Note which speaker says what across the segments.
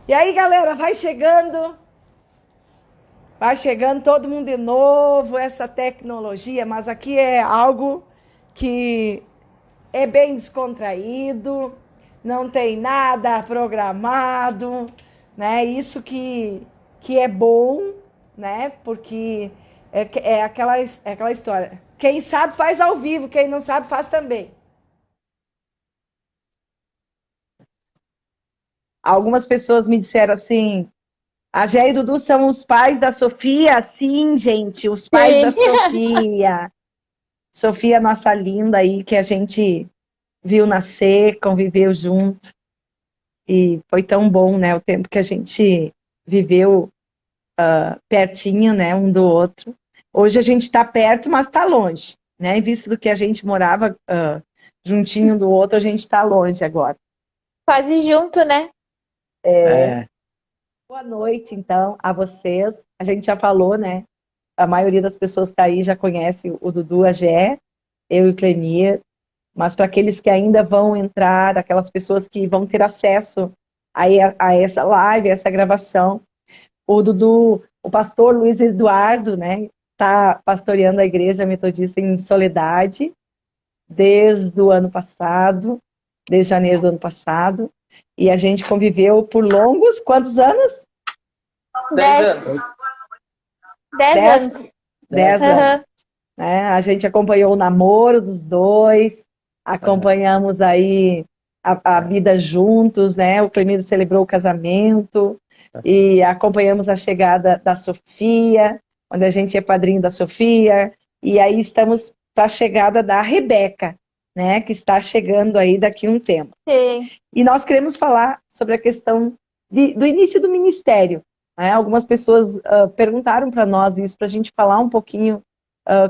Speaker 1: E aí, galera, vai chegando todo mundo de novo, essa tecnologia, mas aqui é algo que é bem descontraído, não tem nada programado, né? Isso que é bom, né? Porque é aquela história. Quem sabe faz ao vivo, quem não sabe faz também. Algumas pessoas me disseram assim: a Gé e o Dudu são os pais da Sofia? Sim, gente, os pais da
Speaker 2: Sim.
Speaker 1: Sofia. Sofia, nossa linda aí, que a gente viu nascer, conviveu junto. E foi tão bom, né? O tempo que a gente viveu pertinho, né? Um do outro. Hoje a gente está perto, mas está longe, né? Em vista do que a gente morava juntinho um do outro, a gente está longe agora.
Speaker 2: Quase junto, né?
Speaker 3: É,
Speaker 1: Boa noite, então, a vocês. A gente já falou, né? A maioria das pessoas que está aí já conhece o Dudu, a Gé, eu e o Clemir. Mas para aqueles que ainda vão entrar, aquelas pessoas que vão ter acesso a essa live, a essa gravação, o Dudu, o pastor Luiz Eduardo, né, está pastoreando a Igreja Metodista em Soledade desde o ano passado, desde janeiro do ano passado, e a gente conviveu por longos, quantos anos?
Speaker 2: 10, 10
Speaker 1: Dez,
Speaker 2: anos.
Speaker 1: 10
Speaker 2: Aham.
Speaker 1: anos. Né? A gente acompanhou o namoro dos dois,
Speaker 3: aham,
Speaker 1: acompanhamos aí a vida juntos, né? O Clemiro celebrou o casamento e acompanhamos a chegada da Sofia, onde a gente é padrinho da Sofia, e aí estamos para a chegada da Rebeca, né? Que está chegando aí daqui a um tempo.
Speaker 2: Sim.
Speaker 1: E nós queremos falar sobre a questão do início do ministério. Né? Algumas pessoas perguntaram para nós isso, para a gente falar um pouquinho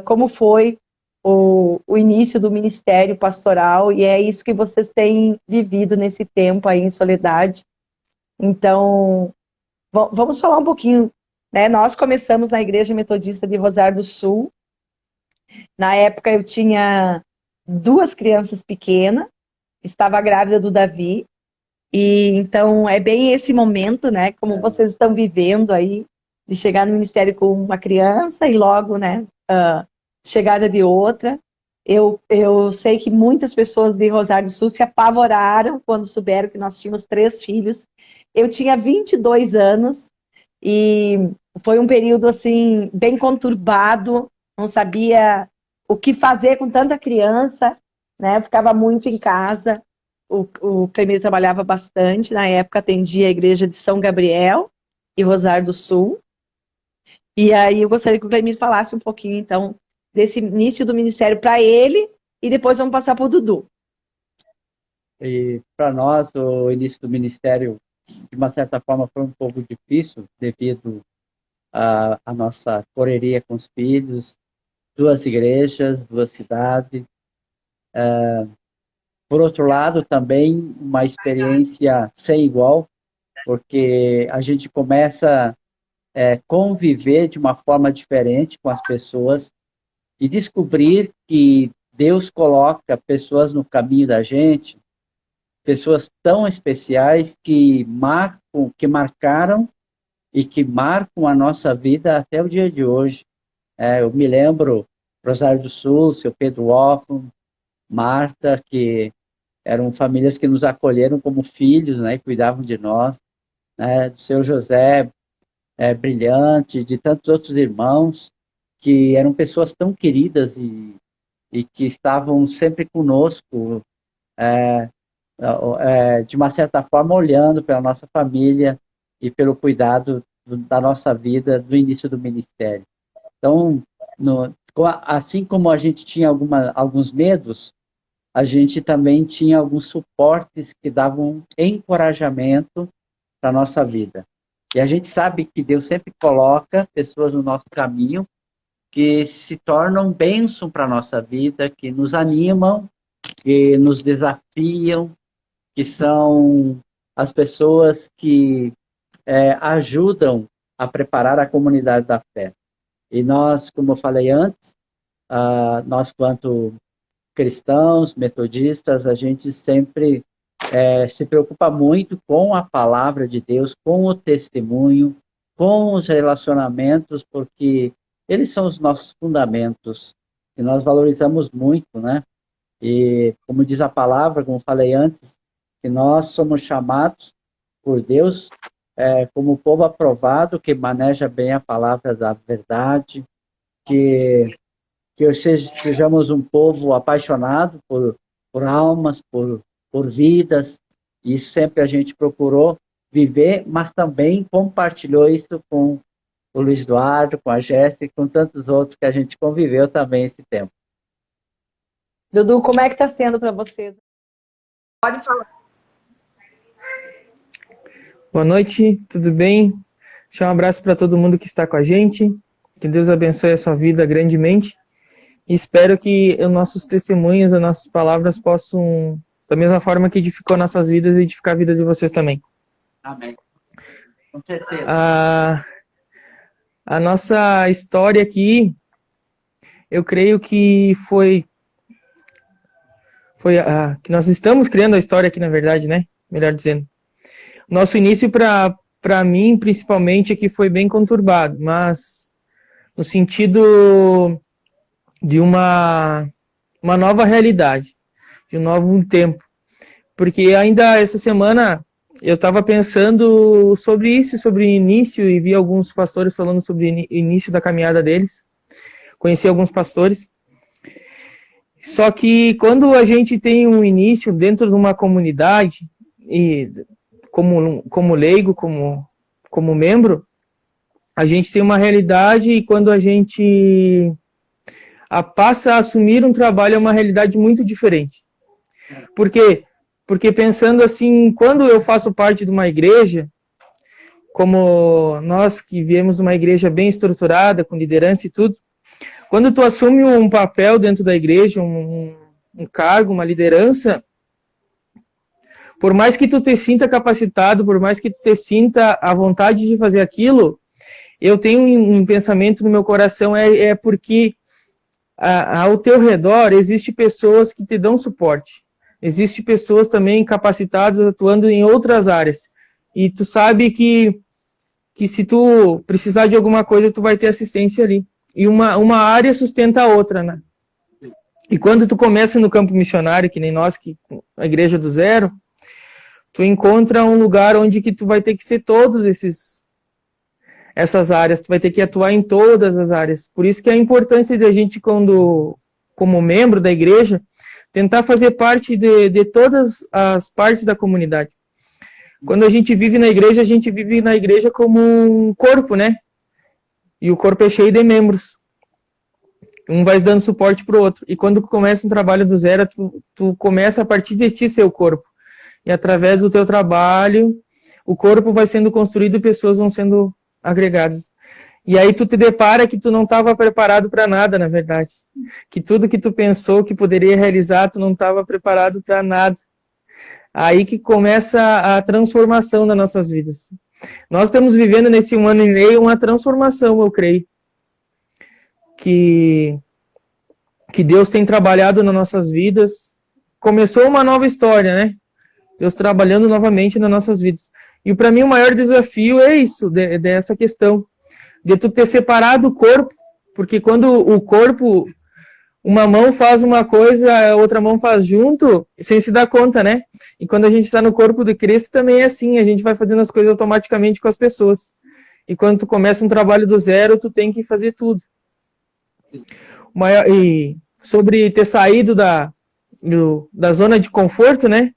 Speaker 1: como foi o início do ministério pastoral, e é isso que vocês têm vivido nesse tempo aí em Soledade. Então, vamos falar um pouquinho. Né? Nós começamos na Igreja Metodista de Rosário do Sul. Na época eu tinha duas crianças pequenas, estava grávida do Davi, e então é bem esse momento, né, como vocês estão vivendo aí, de chegar no ministério com uma criança e logo, né, chegada de outra. Eu sei que muitas pessoas de Rosário do Sul se apavoraram quando souberam que nós tínhamos três filhos. Eu tinha 22 anos e foi um período assim bem conturbado, não sabia o que fazer com tanta criança, né? Eu ficava muito em casa. O Clemir trabalhava bastante, na época atendia a igreja de São Gabriel e Rosário do Sul. E aí eu gostaria que o Clemir falasse um pouquinho, então, desse início do ministério para ele, e depois vamos passar para o Dudu.
Speaker 3: e para nós, o início do ministério, de uma certa forma, foi um pouco difícil, devido à nossa correria com os filhos, duas igrejas, duas cidades. Por outro lado, também uma experiência sem igual, porque a gente começa a conviver de uma forma diferente com as pessoas e descobrir que Deus coloca pessoas no caminho da gente, pessoas tão especiais que marcam, que marcaram e que marcam a nossa vida até o dia de hoje. Eu me lembro, Rosário do Sul, seu Pedro Hoffman, Marta, que eram famílias que nos acolheram como filhos, né, e cuidavam de nós, né, do seu José, Brilhante, de tantos outros irmãos, que eram pessoas tão queridas e que estavam sempre conosco, de uma certa forma, olhando pela nossa família e pelo cuidado da nossa vida do início do ministério. Então, assim como a gente tinha alguns medos, a gente também tinha alguns suportes que davam encorajamento para a nossa vida. E a gente sabe que Deus sempre coloca pessoas no nosso caminho que se tornam bênção para a nossa vida, que nos animam, que nos desafiam, que são as pessoas que ajudam a preparar a comunidade da fé. E nós, como eu falei antes, nós quanto cristãos, metodistas, a gente sempre se preocupa muito com a palavra de Deus, com o testemunho, com os relacionamentos, porque eles são os nossos fundamentos, que nós valorizamos muito, né? E, como diz a palavra, como falei antes, que nós somos chamados por Deus como povo aprovado, que maneja bem a palavra da verdade, que sejamos um povo apaixonado por almas, por vidas, e isso sempre a gente procurou viver, mas também compartilhou isso com o Luiz Eduardo, com a Jéssica e com tantos outros que a gente conviveu também esse tempo.
Speaker 1: Dudu, como é que está sendo para vocês? Pode falar.
Speaker 4: Boa noite, tudo bem? Deixa um abraço para todo mundo que está com a gente. Que Deus abençoe a sua vida grandemente. E espero que os nossos testemunhos, as nossas palavras possam, da mesma forma que edificou nossas vidas, edificar a vida de vocês também.
Speaker 3: Amém. Com certeza.
Speaker 4: A nossa história aqui, eu creio que que nós estamos criando a história aqui, na verdade, né? Melhor dizendo. Nosso início, para mim, principalmente, aqui foi bem conturbado, mas no sentido de uma nova realidade, de um novo tempo. Porque ainda essa semana eu estava pensando sobre isso, sobre o início, e vi alguns pastores falando sobre o início da caminhada deles. Conheci alguns pastores. Só que quando a gente tem um início dentro de uma comunidade, e como leigo, como membro, a gente tem uma realidade, e quando a gente passa a assumir um trabalho, é uma realidade muito diferente. Por quê? Porque pensando assim, quando eu faço parte de uma igreja, como nós que viemos de uma igreja bem estruturada, com liderança e tudo, quando tu assume um papel dentro da igreja, um cargo, uma liderança, por mais que tu te sinta capacitado, por mais que tu te sinta à vontade de fazer aquilo, eu tenho um pensamento no meu coração, porque ao teu redor existem pessoas que te dão suporte. Existem pessoas também capacitadas atuando em outras áreas. E tu sabe que se tu precisar de alguma coisa, tu vai ter assistência ali. E uma área sustenta a outra, né? E quando tu começa no campo missionário, que nem nós, a igreja do zero, tu encontra um lugar onde que tu vai ter que ser todos essas áreas, tu vai ter que atuar em todas as áreas. Por isso que a importância de a gente, como membro da igreja, tentar fazer parte de todas as partes da comunidade. Quando a gente vive na igreja como um corpo, né? E o corpo é cheio de membros. Um vai dando suporte pro outro. E quando começa um trabalho do zero, tu começa a partir de ti ser o corpo. E através do teu trabalho, o corpo vai sendo construído e pessoas vão sendo agregadas. E aí tu te depara que tu não estava preparado para nada, na verdade. Que tudo que tu pensou que poderia realizar, tu não estava preparado para nada. Aí que começa a transformação das nossas vidas. Nós estamos vivendo nesse 1 ano e meio uma transformação, eu creio. Que Deus tem trabalhado nas nossas vidas. Começou uma nova história, né? Deus trabalhando novamente nas nossas vidas. E para mim o maior desafio é isso, dessa questão. De tu ter separado o corpo, porque quando o corpo, uma mão faz uma coisa, a outra mão faz junto, sem se dar conta, né? E quando a gente está no corpo de Cristo também é assim, a gente vai fazendo as coisas automaticamente com as pessoas. E quando tu começa um trabalho do zero, tu tem que fazer tudo. E sobre ter saído da zona de conforto, né?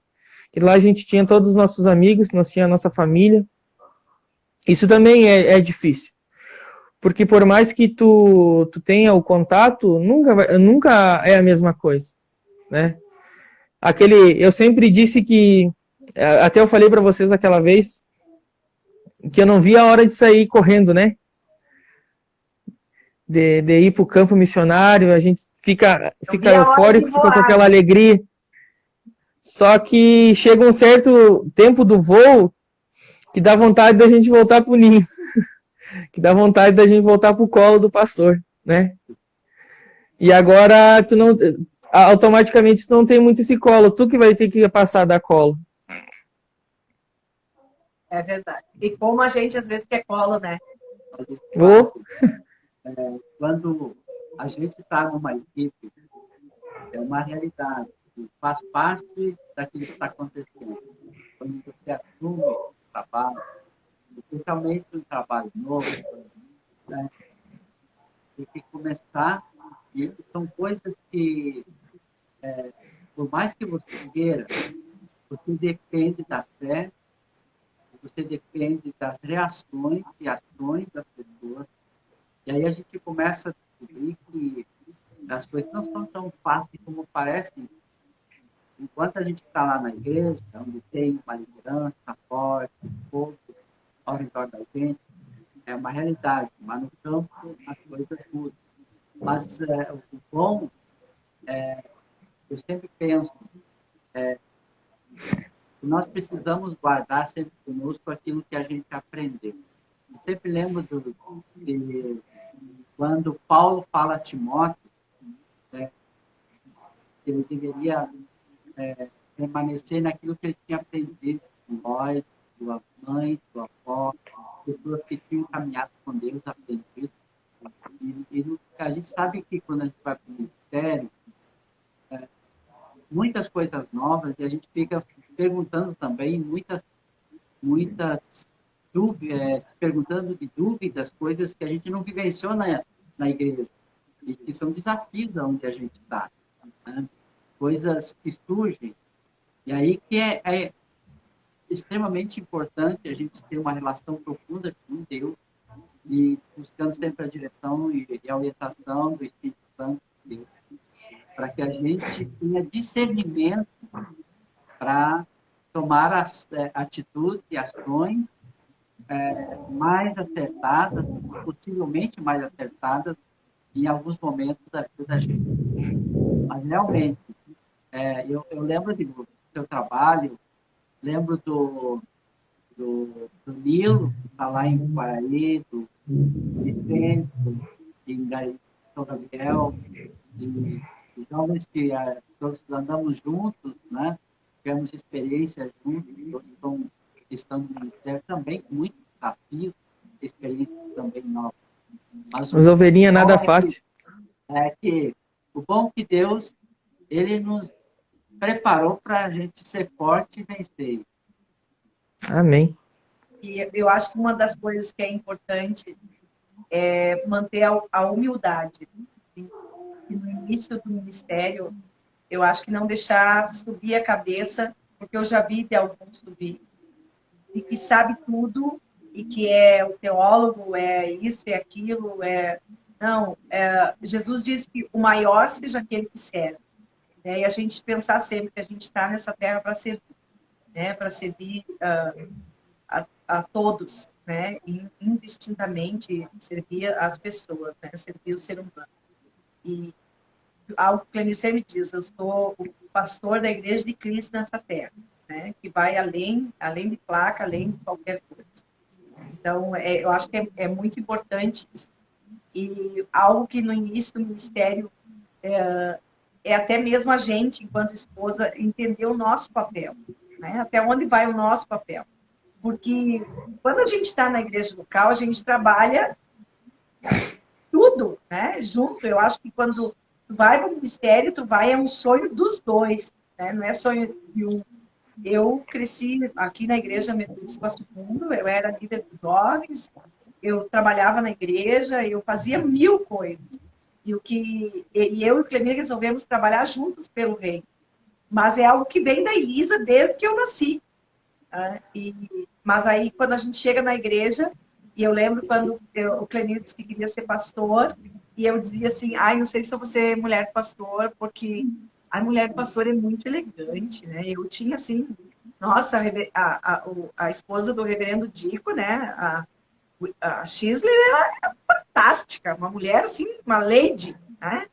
Speaker 4: Que lá a gente tinha todos os nossos amigos, nós tínhamos a nossa família. Isso também é difícil. Porque por mais que tu tenha o contato, nunca é a mesma coisa, né? Eu sempre disse que, até eu falei para vocês aquela vez, que eu não via a hora de sair correndo, né? De ir para o campo missionário, a gente fica eufórico, fica com aquela alegria. Só que chega um certo tempo do voo que dá vontade da gente voltar pro ninho. Que dá vontade da gente voltar pro colo do pastor, né? E agora automaticamente tu não tem muito esse colo, tu que vai ter que passar da colo.
Speaker 1: É verdade. E como a gente às vezes quer colo, né?
Speaker 4: Vou.
Speaker 3: Quando a gente está numa equipe, é uma realidade, faz parte daquilo que está acontecendo. Quando você assume o trabalho, especialmente um trabalho novo, né, tem que começar, e são coisas que, por mais que você queira, você depende da fé, você depende das reações e ações das pessoas, e aí a gente começa a descobrir que as coisas não são tão fáceis como parecem. Enquanto a gente está lá na igreja, onde tem uma liderança forte, um povo ao redor da gente, é uma realidade, mas no campo as coisas mudam. Mas o bom, eu sempre penso, que nós precisamos guardar sempre conosco aquilo que a gente aprendeu. Eu sempre lembro de quando Paulo fala a Timóteo, né, que ele deveria permanecer naquilo que ele tinha aprendido com nós, sua mãe, sua avó, pessoas que tinham caminhado com Deus, aprendido. E a gente sabe que quando a gente vai para o ministério, muitas coisas novas, e a gente fica perguntando também muitas dúvidas, se perguntando de dúvidas, coisas que a gente não vivenciou na igreja, e que são desafios onde a gente está, né? Coisas que surgem, e aí que é extremamente importante a gente ter uma relação profunda com Deus, e buscando sempre a direção e a orientação do Espírito Santo de Deus, para que a gente tenha discernimento para tomar as atitudes e ações mais acertadas, possivelmente mais acertadas, em alguns momentos da vida da gente. Mas, realmente, eu lembro do seu trabalho, lembro do Nilo, que está lá em Quaraí, do Vicente, em São Gabriel, de jovens que todos andamos juntos, né? Tivemos experiências juntos, estão no ministério também, com muitos desafios, experiências também novas. Mas
Speaker 4: As ovelhinhas nada fácil.
Speaker 3: O bom é que Deus, ele nos preparou para a gente ser forte e vencer.
Speaker 4: Amém.
Speaker 1: E eu acho que uma das coisas que é importante é manter a humildade. E no início do ministério, eu acho que não deixar subir a cabeça, porque eu já vi de alguns subir, e que sabe tudo, e que é o teólogo, é isso, é aquilo, Não, Jesus diz que o maior seja aquele que serve. Né? E a gente pensar sempre que a gente está nessa terra para servir, né? Para servir a todos, né? E, indistintamente, servir as pessoas, né? Servir o ser humano. E algo que o Clenir sempre diz, eu sou o pastor da Igreja de Cristo nessa terra, né? Que vai além de placa, além de qualquer coisa. Então, eu acho que é muito importante isso. E algo que no início do ministério é até mesmo a gente, enquanto esposa, entender o nosso papel, né? Até onde vai o nosso papel. Porque quando a gente está na igreja local, a gente trabalha tudo, né? Junto. Eu acho que quando tu vai para o ministério, é um sonho dos dois, né? Não é sonho de um. Eu cresci aqui na igreja Metodista Passo Fundo, eu era líder de jovens, eu trabalhava na igreja, eu fazia 1000 coisas. E eu e o Clemir resolvemos trabalhar juntos pelo reino. Mas é algo que vem da Elisa desde que eu nasci. Né? Mas aí, quando a gente chega na igreja, e eu lembro quando o Clemir disse que queria ser pastor, e eu dizia assim, não sei se eu vou ser mulher pastor, porque a mulher pastor é muito elegante, né? Eu tinha, assim, nossa, a esposa do reverendo Dico, né? A Shisley era fantástica, uma mulher, assim, uma lady, né?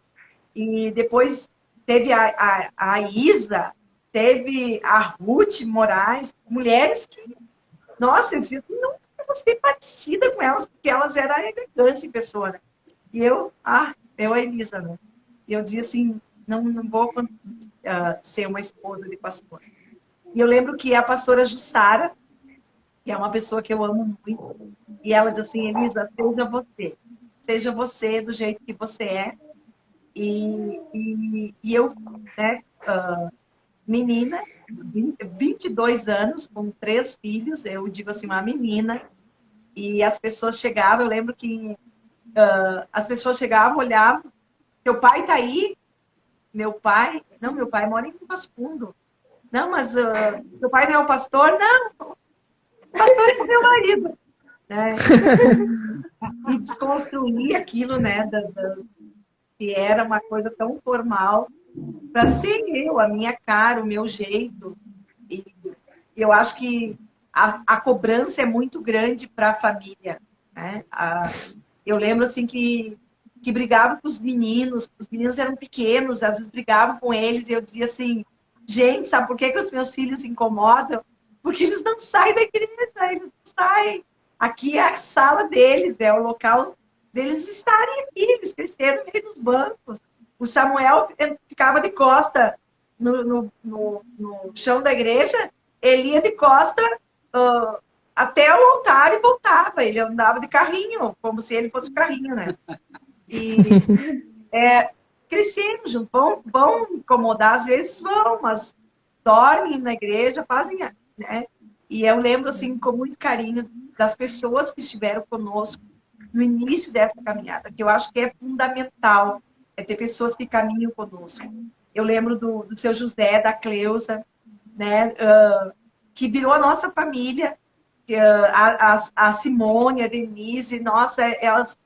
Speaker 1: E depois teve a Isa, teve a Ruth Moraes, mulheres que, nossa, eu dizia, não, eu vou ser parecida com elas, porque elas eram elegantes em pessoa, né? E eu a Elisa, né? E eu dizia assim, não vou ser uma esposa de pastor. E eu lembro que a pastora Jussara, que é uma pessoa que eu amo muito, e ela diz assim, Elisa, seja você do jeito que você é, e eu, né, menina, 22 anos, com 3 filhos, eu digo assim, uma menina, e as pessoas chegavam, eu lembro que as pessoas chegavam, olhavam, teu pai tá aí? Meu pai? Não, meu pai mora em Passo Fundo. Não, mas teu pai não é o pastor? Não, o pastor é meu marido. Né? E desconstruir aquilo, né, que era uma coisa tão formal, para ser eu, a minha cara, o meu jeito. E eu acho que a cobrança é muito grande para a família. Né? Eu lembro assim que brigava com os meninos eram pequenos, às vezes brigavam com eles, e eu dizia assim, gente, sabe por que os meus filhos se incomodam? Porque eles não saem da igreja, eles não saem. Aqui é a sala deles, é o local deles estarem aqui, eles cresceram no meio dos bancos. O Samuel ficava de costa no chão da igreja, ele ia de costa até o altar e voltava. Ele andava de carrinho, como se ele fosse o carrinho, né? E crescemos juntos. Vão incomodar, às vezes vão, mas dormem na igreja, fazem, né? E eu lembro, assim, com muito carinho das pessoas que estiveram conosco no início dessa caminhada, que eu acho que é fundamental, ter pessoas que caminham conosco. Eu lembro do seu José, da Cleusa, né, que virou a nossa família, a Simone, a Denise, nossa, elas,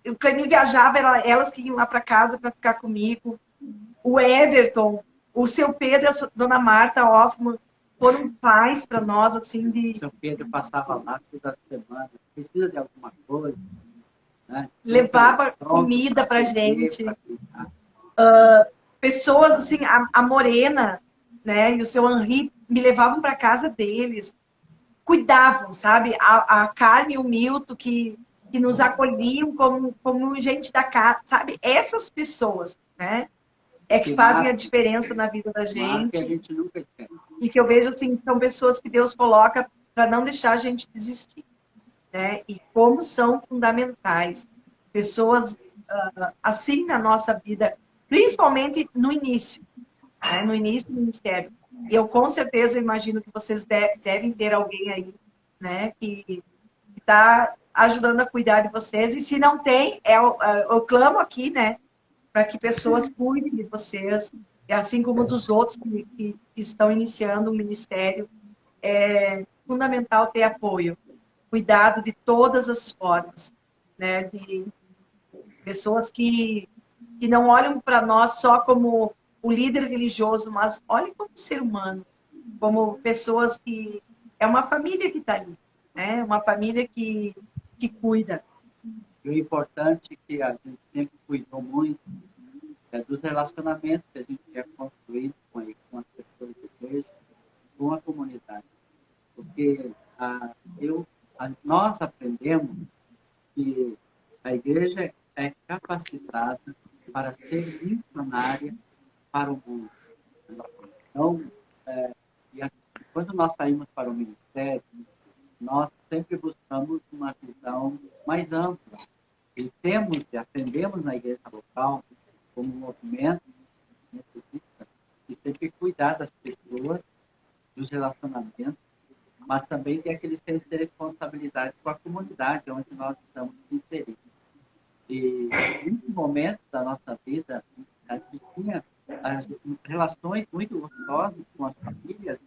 Speaker 1: o Clemir viajava, elas que iam lá para casa para ficar comigo, o Everton, o seu Pedro e a dona Marta Hoffman foram pais para nós, assim, de...
Speaker 3: O seu Pedro passava lá toda semana, precisa de alguma coisa, né?
Speaker 1: Levava comida para gente. Pessoas, assim, a Morena, né, e o seu Henri me levavam para casa deles, cuidavam, sabe? A Carmen e o Milton, que nos acolhiam como gente da casa, sabe? Essas pessoas, né? É que fazem a diferença na vida da gente.
Speaker 3: Que a gente nunca esquece.
Speaker 1: E que eu vejo, assim, são pessoas que Deus coloca para não deixar a gente desistir, né? E como são fundamentais. Pessoas assim na nossa vida, principalmente no início, né? No início do ministério. E eu, com certeza, imagino que vocês devem ter alguém aí, né? Que está ajudando a cuidar de vocês. E se não tem, eu clamo aqui, né? Para que pessoas cuidem de vocês, assim como dos outros que estão iniciando o ministério. É fundamental ter apoio, cuidado de todas as formas, né? De pessoas que não olham para nós só como o líder religioso, mas olhem como ser humano, como pessoas que... É uma família que está ali, né? Uma família que cuida.
Speaker 3: E o importante é que a gente sempre cuidou muito dos relacionamentos que a gente quer construir com as pessoas da igreja, com a comunidade. Porque nós aprendemos que a igreja é capacitada para ser missionária para o mundo. Então, quando nós saímos para o ministério, nós sempre buscamos uma visão mais ampla. E aprendemos na igreja local, como movimento, necessita de sempre cuidar das pessoas, dos relacionamentos, mas também tem aquele senso de responsabilidade com a comunidade onde nós estamos inseridos. E, em momentos da nossa vida, a gente tinha relações muito gostosas com as famílias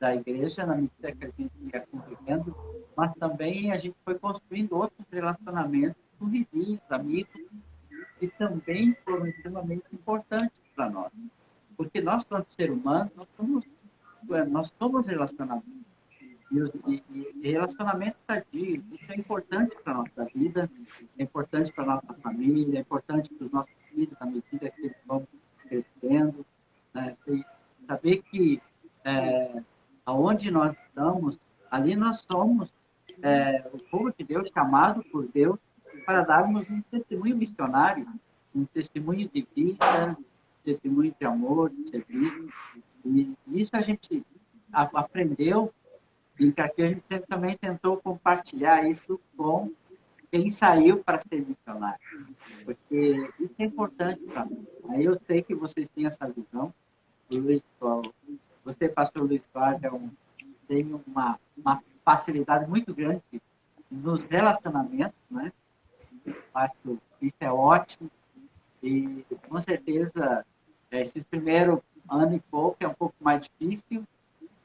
Speaker 3: da igreja, na medida que a gente ia convivendo, mas também a gente foi construindo outros relacionamentos com vizinhos, amigos, que também foram extremamente importantes para nós. Porque nós, quanto ser humano, nós somos relacionamentos. E relacionamento sadio, isso é importante para a nossa vida, é importante para a nossa família, é importante para os nossos filhos, à medida que eles vão crescendo. Né? E saber que aonde nós estamos, ali nós somos o povo de Deus, chamado por Deus, para darmos um testemunho missionário, um testemunho de vida, um testemunho de amor, de serviço. E isso a gente aprendeu em que aqui a gente também tentou compartilhar isso com quem saiu para ser missionário, porque isso é importante para mim. Aí eu sei que vocês têm essa visão. O Luiz, você, pastor Luiz Soares, tem uma facilidade muito grande nos relacionamentos, né? Acho que isso é ótimo e, com certeza, esses primeiros ano e pouco é um pouco mais difícil,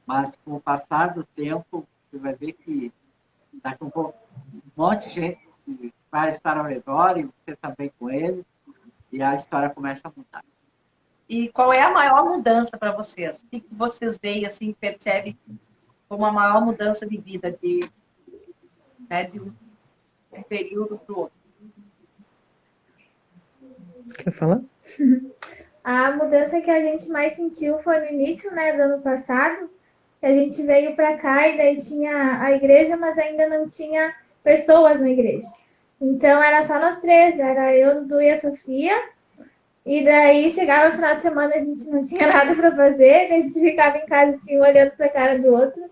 Speaker 3: mas com o passar do tempo, você vai ver que daqui a um pouco um monte de gente vai estar ao redor e você também com eles, e a história começa a mudar.
Speaker 1: E qual é a maior mudança para vocês? O que vocês veem, assim, percebem como a maior mudança de vida de um período para o outro?
Speaker 4: Quer falar?
Speaker 2: A mudança que a gente mais sentiu foi no início, né, do ano passado, que a gente veio para cá e daí tinha a igreja, mas ainda não tinha pessoas na igreja. Então era só nós três, era eu, Dudu e a Sofia. E daí chegava no final de semana, a gente não tinha nada para fazer, a gente ficava em casa assim, olhando para a cara do outro,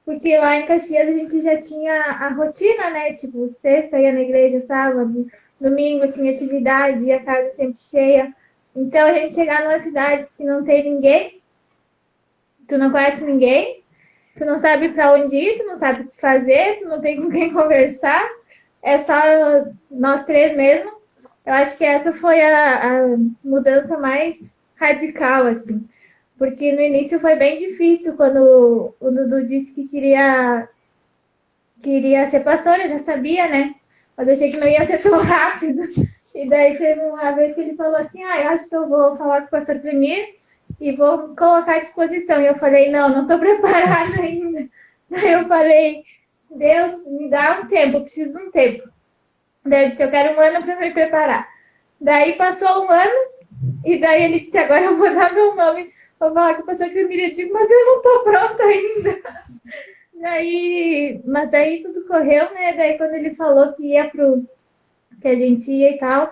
Speaker 2: porque lá em Caxias a gente já tinha a rotina, né? Tipo, sexta ia na igreja, sábado, domingo tinha atividade e a casa sempre cheia. Então a gente chegar numa cidade que não tem ninguém, tu não conhece ninguém, tu não sabe para onde ir, tu não sabe o que fazer, tu não tem com quem conversar, é só nós três mesmo. Eu acho que essa foi a mudança mais radical, assim. Porque no início foi bem difícil, quando o Dudu disse que queria ser pastor, eu já sabia, né? Mas eu achei que não ia ser tão rápido. E daí teve uma vez que ele falou assim, eu acho que eu vou falar com o pastor Premier e vou colocar à disposição. E eu falei, não estou preparada ainda. Daí eu falei, Deus, me dá um tempo, eu preciso de um tempo. Daí eu disse, eu quero um ano para me preparar. Daí passou um ano, e daí ele disse, agora eu vou dar meu nome, vou falar com o pastor Camila. Eu digo, mas eu não estou pronta ainda. Mas daí tudo correu, né? Daí quando ele falou que a gente ia e tal,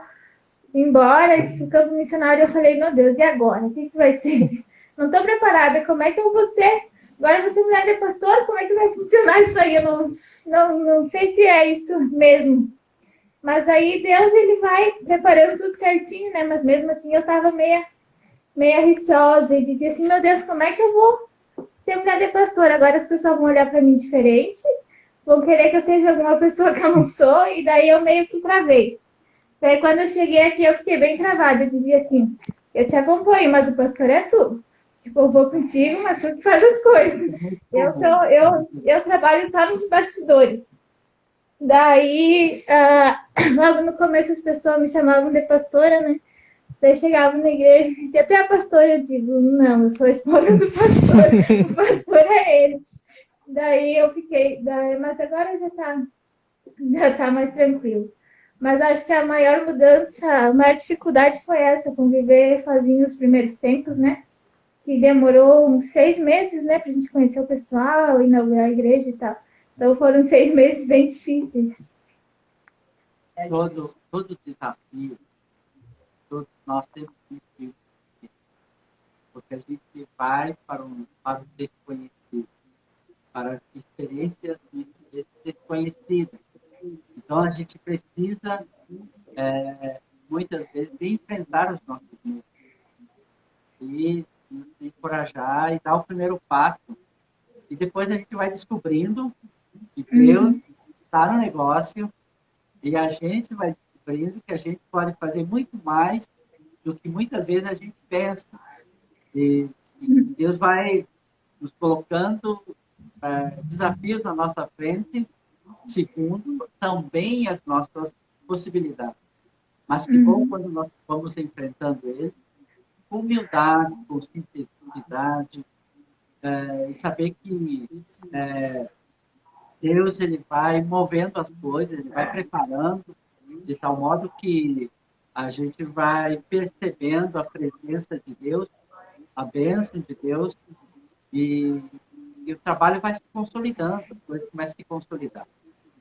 Speaker 2: embora, e ficamos missionário, eu falei, meu Deus, e agora? O que vai ser? Não estou preparada, como é que eu vou ser? Agora eu vou ser mulher de pastor, como é que vai funcionar isso aí? Eu não sei se é isso mesmo. Mas aí Deus, ele vai preparando tudo certinho, né? Mas mesmo assim eu tava meia receosa e dizia assim, meu Deus, como é que eu vou ser mulher de pastor? Agora as pessoas vão olhar para mim diferente, vão querer que eu seja alguma pessoa que eu não sou, e daí eu meio que travei. Daí quando eu cheguei aqui eu fiquei bem travada, eu dizia assim, eu te acompanho, mas o pastor é tu. Tipo, eu vou contigo, mas tu que faz as coisas. Eu trabalho só nos bastidores. Daí, logo no começo as pessoas me chamavam de pastora, né? Daí chegavam na igreja e diziam, tu é a pastora? Eu digo, não, eu sou a esposa do pastor, o pastor é ele. Daí eu fiquei, mas agora já tá mais tranquilo. Mas acho que a maior mudança, a maior dificuldade foi essa, conviver sozinho os primeiros tempos, né? Que demorou uns 6 meses, né, pra gente conhecer o pessoal, inaugurar a igreja e tal. Então foram 6 meses bem difíceis.
Speaker 3: Todo desafio, nós temos que, porque a gente vai para o desconhecido, para experiências desconhecidas. Então a gente precisa, muitas vezes, enfrentar os nossos medos e nos encorajar e dar o primeiro passo. E depois a gente vai descobrindo que Deus está no negócio e a gente vai descobrindo que a gente pode fazer muito mais do que muitas vezes a gente pensa. E Deus vai nos colocando desafios na nossa frente, segundo também as nossas possibilidades. Mas que bom quando nós vamos enfrentando ele com humildade, com simplicidade, e saber que Deus ele vai movendo as coisas, ele vai preparando de tal modo que a gente vai percebendo a presença de Deus, a bênção de Deus, e o trabalho vai se consolidando, as coisas começam a se consolidar.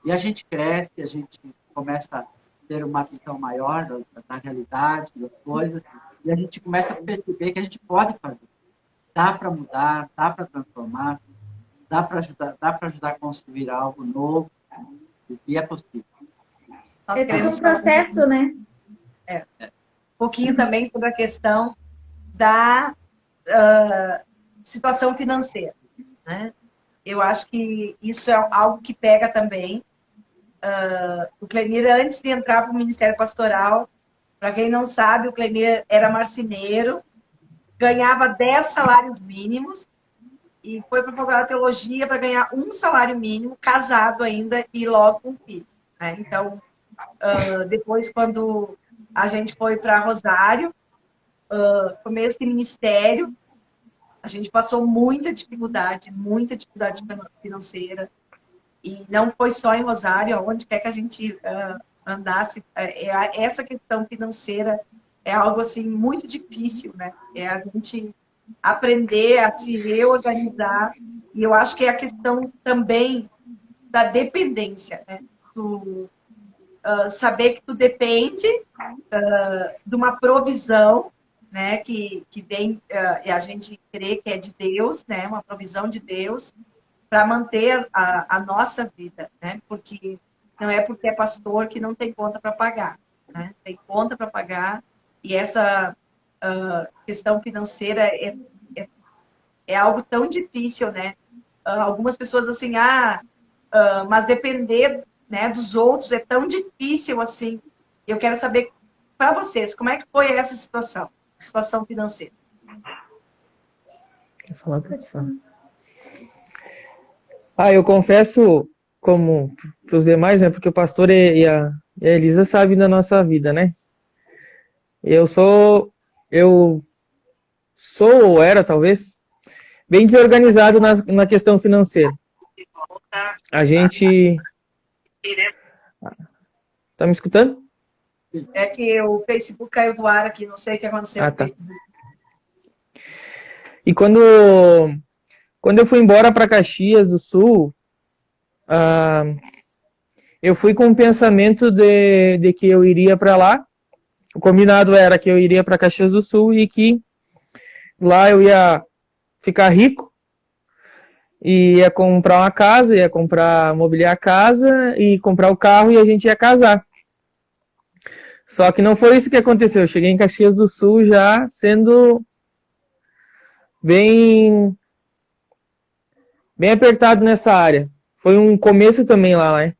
Speaker 3: E a gente cresce, a gente começa a ter uma visão maior da realidade, das coisas, e a gente começa a perceber que a gente pode fazer. Dá para mudar, dá para transformar. dá para ajudar a construir algo novo, e é possível.
Speaker 2: É tudo um processo, né?
Speaker 1: Um pouquinho também sobre a questão da situação financeira, né? Eu acho que isso é algo que pega também. O Clemir, antes de entrar para o Ministério Pastoral, para quem não sabe, o Clemir era marceneiro, ganhava 10 salários mínimos e foi para a Faculdade de Teologia para ganhar um salário mínimo, casado ainda e logo com filho, né? Então, depois, quando a gente foi para Rosário, começo de ministério, a gente passou muita dificuldade financeira. E não foi só em Rosário, onde quer que a gente andasse. Essa questão financeira é algo assim muito difícil, né? É a gente aprender a se reorganizar. E eu acho que é a questão também da dependência, né? Saber que tu depende de uma provisão, né? Que vem, e a gente crê que é de Deus, né? Uma provisão de Deus, para manter a nossa vida, né? Porque não é porque é pastor que não tem conta para pagar, né? Tem conta para pagar, e essa questão financeira é algo tão difícil, né? Algumas pessoas assim, mas depender, né, dos outros é tão difícil assim. Eu quero saber para vocês, como é que foi essa situação financeira?
Speaker 4: Quer falar? Pode falar. Eu confesso, como para os demais, né? Porque o pastor e a Elisa sabem da nossa vida, né? Eu sou, ou era, talvez, bem desorganizado na questão financeira. A gente... Tá me escutando?
Speaker 1: É que o Facebook caiu do ar aqui, não sei o que aconteceu.
Speaker 4: Tá. E quando eu fui embora para Caxias do Sul, eu fui com o pensamento de que eu iria para lá. O combinado era que eu iria para Caxias do Sul e que lá eu ia ficar rico, e ia comprar uma casa, ia mobiliar a casa e comprar o carro, e a gente ia casar. Só que não foi isso que aconteceu. Eu cheguei em Caxias do Sul já sendo bem apertado nessa área. Foi um começo também lá, né?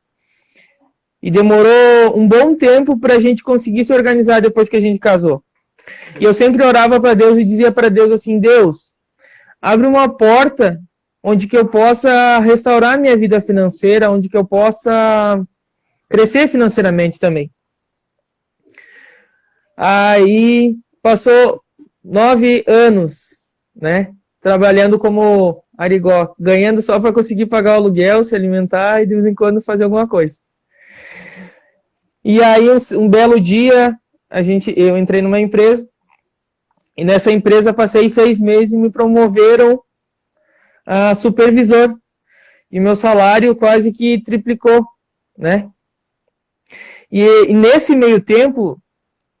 Speaker 4: E demorou um bom tempo para a gente conseguir se organizar depois que a gente casou. E eu sempre orava para Deus e dizia para Deus assim: Deus, abre uma porta onde que eu possa restaurar minha vida financeira, onde que eu possa crescer financeiramente também. Aí passou 9 anos, né? Trabalhando como arigó, ganhando só para conseguir pagar o aluguel, se alimentar e de vez em quando fazer alguma coisa. E aí um belo dia eu entrei numa empresa, e nessa empresa passei 6 meses e me promoveram a supervisor, e meu salário quase que triplicou, né? E nesse meio tempo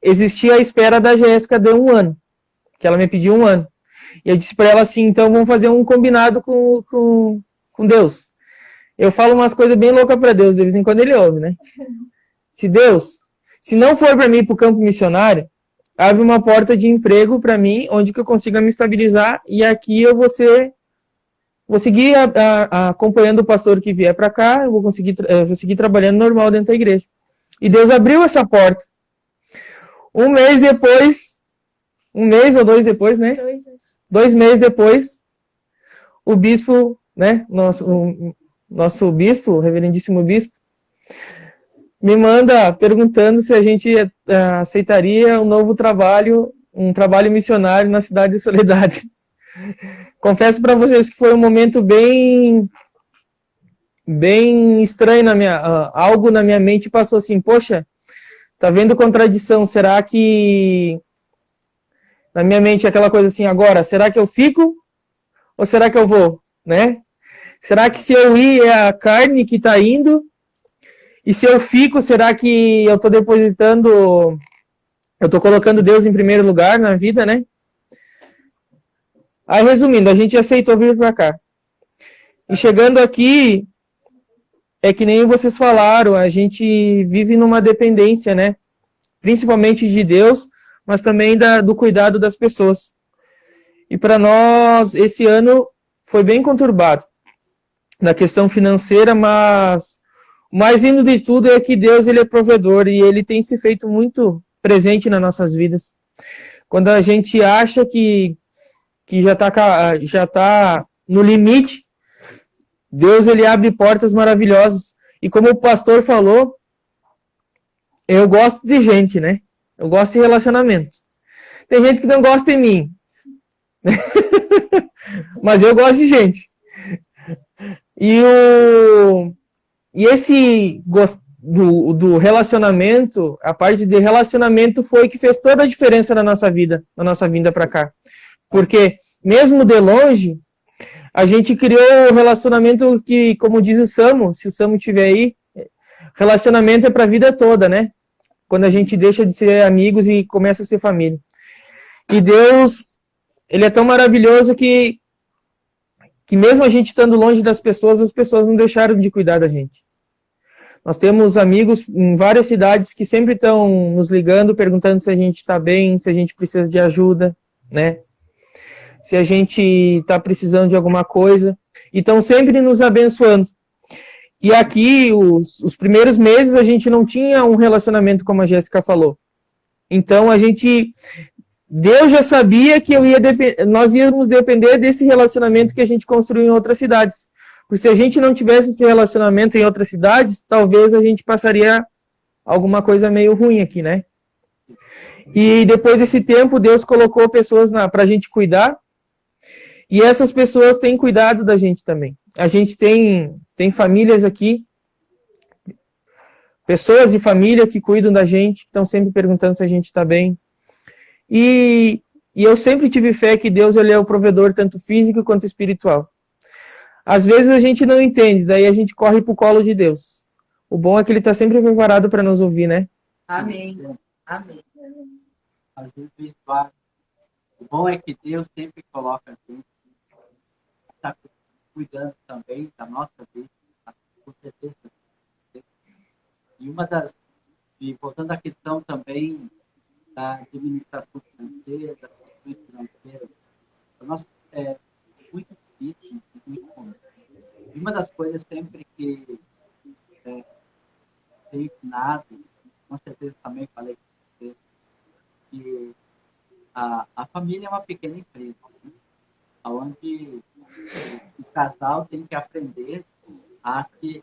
Speaker 4: existia a espera da Jéssica de 1 ano, que ela me pediu 1 ano. E eu disse para ela assim: então vamos fazer um combinado com Deus. Eu falo umas coisas bem loucas para Deus, de vez em quando ele ouve, né? Se Deus, se não for para mim para o campo missionário, abre uma porta de emprego para mim, onde que eu consiga me estabilizar, e aqui eu vou seguir acompanhando o pastor que vier para cá, eu vou seguir trabalhando normal dentro da igreja. E Deus abriu essa porta. 1 mês depois, 1 mês ou 2 depois, né? 2 meses depois, o bispo, né? Nosso bispo, o reverendíssimo bispo, me manda perguntando se a gente aceitaria um novo trabalho, um trabalho missionário na cidade de Soledade. Confesso para vocês que foi um momento bem estranho algo na minha mente passou assim: poxa, tá vendo contradição? Será que na minha mente aquela coisa assim, agora, será que eu fico ou será que eu vou, né? Será que se eu ir é a carne que tá indo? E se eu fico, será que eu tô eu tô colocando Deus em primeiro lugar na vida, né? Aí, resumindo, a gente aceitou vir para cá. E chegando aqui, é que nem vocês falaram, a gente vive numa dependência, né? Principalmente de Deus, mas também do cuidado das pessoas. E para nós, esse ano foi bem conturbado na questão financeira, mas o mais lindo de tudo é que Deus, ele é provedor e ele tem se feito muito presente nas nossas vidas. Quando a gente acha que já tá no limite, Deus, ele abre portas maravilhosas. E como o pastor falou, eu gosto de gente, né? Eu gosto de relacionamento. Tem gente que não gosta de mim. Mas eu gosto de gente. E esse do relacionamento, a parte de relacionamento foi que fez toda a diferença na nossa vida, na nossa vinda para cá. Porque, mesmo de longe, a gente criou um relacionamento que, como diz o Samu, se o Samu estiver aí, relacionamento é para a vida toda, né? Quando a gente deixa de ser amigos e começa a ser família. E Deus, ele é tão maravilhoso que mesmo a gente estando longe das pessoas, as pessoas não deixaram de cuidar da gente. Nós temos amigos em várias cidades que sempre estão nos ligando, perguntando se a gente está bem, se a gente precisa de ajuda, né? Se a gente está precisando de alguma coisa. E estão sempre nos abençoando. E aqui, os primeiros meses, a gente não tinha um relacionamento, como a Jéssica falou. Então, Deus já sabia que nós íamos depender desse relacionamento que a gente construiu em outras cidades. Porque se a gente não tivesse esse relacionamento em outras cidades, talvez a gente passaria alguma coisa meio ruim aqui, né? E depois desse tempo, Deus colocou pessoas para a gente cuidar. E essas pessoas têm cuidado da gente também. A gente tem famílias aqui, pessoas de família que cuidam da gente, que estão sempre perguntando se a gente está bem. E eu sempre tive fé que Deus, ele é o provedor tanto físico quanto espiritual. Às vezes a gente não entende, daí a gente corre para o colo de Deus. O bom é que ele está sempre preparado para nos ouvir, né?
Speaker 1: Amém. Amém.
Speaker 3: Às vezes, o bom é que Deus sempre coloca a gente, está cuidando também da nossa vida, com certeza. E voltando à questão também da administração financeira, das questões financeiras, para nós é muito difícil, muito comum. E uma das coisas sempre que tenho ensinado, com certeza também falei com você, que a família é uma pequena empresa, né? Onde o casal tem que aprender a se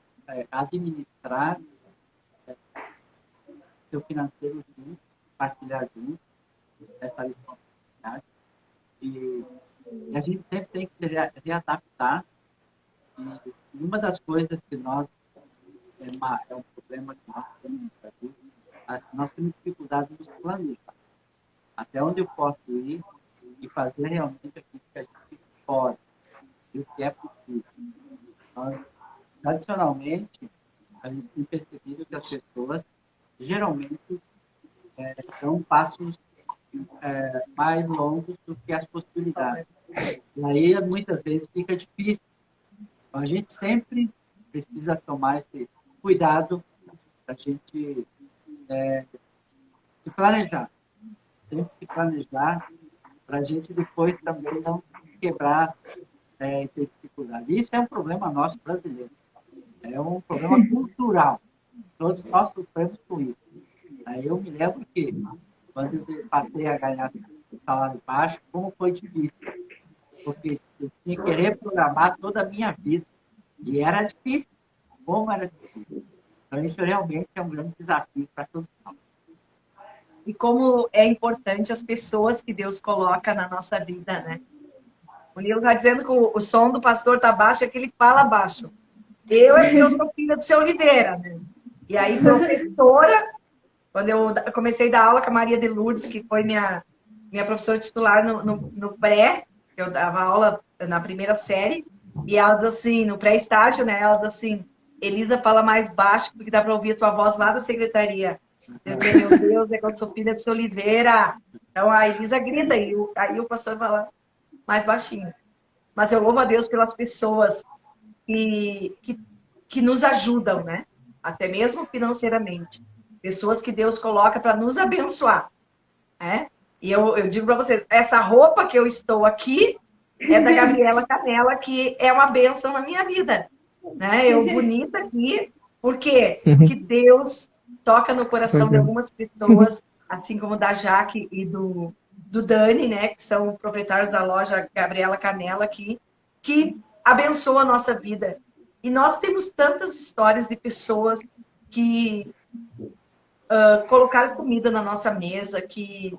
Speaker 3: administrar seu financeiro junto, partilhar junto, essa responsabilidade. E a gente sempre tem que se readaptar. E uma das coisas que é um problema que nós temos no Brasil, nós temos dificuldade nos planejar. Até onde eu posso ir e fazer realmente aquilo que a gente pode e o que é possível. Então, tradicionalmente, a gente tem percebido que as pessoas geralmente dão passos mais longos do que as possibilidades. E aí, muitas vezes, fica difícil. Então, a gente sempre precisa tomar esse cuidado para a gente se planejar. Sempre se planejar para a gente depois também não quebrar essa dificuldade. Isso é um problema nosso brasileiro. É um problema cultural. Todos nós sofremos com isso. Aí eu me lembro que, quando eu passei a ganhar salário baixo, como foi difícil. Porque eu tinha que reprogramar toda a minha vida. E era difícil. Como era difícil. Então, isso realmente é um grande desafio para todos nós.
Speaker 1: E como é importante as pessoas que Deus coloca na nossa vida, né? O Nilo está dizendo que o som do pastor está baixo, é que ele fala baixo. Eu sou filha do seu Oliveira, né? E aí, professora, quando eu comecei a dar aula com a Maria de Lourdes, que foi minha professora titular no pré, eu dava aula na primeira série, e ela diz assim, no pré-estágio, né? Ela diz assim, Elisa, fala mais baixo, porque dá para ouvir a tua voz lá da secretaria. Eu disse, meu Deus, é que eu sou filha do seu Oliveira. Então a Elisa grita, e aí o pastor fala mais baixinho. Mas eu louvo a Deus pelas pessoas que nos ajudam, né? Até mesmo financeiramente. Pessoas que Deus coloca para nos abençoar, né? E eu digo para vocês, essa roupa que eu estou aqui é da Gabriela Canela, que é uma bênção na minha vida, né? Eu bonita aqui, por quê? Porque Deus toca no coração de algumas pessoas, assim como da Jaque e do Dani, né? Que são proprietários da loja Gabriela Canela aqui, que abençoa a nossa vida. E nós temos tantas histórias de pessoas que colocaram comida na nossa mesa, que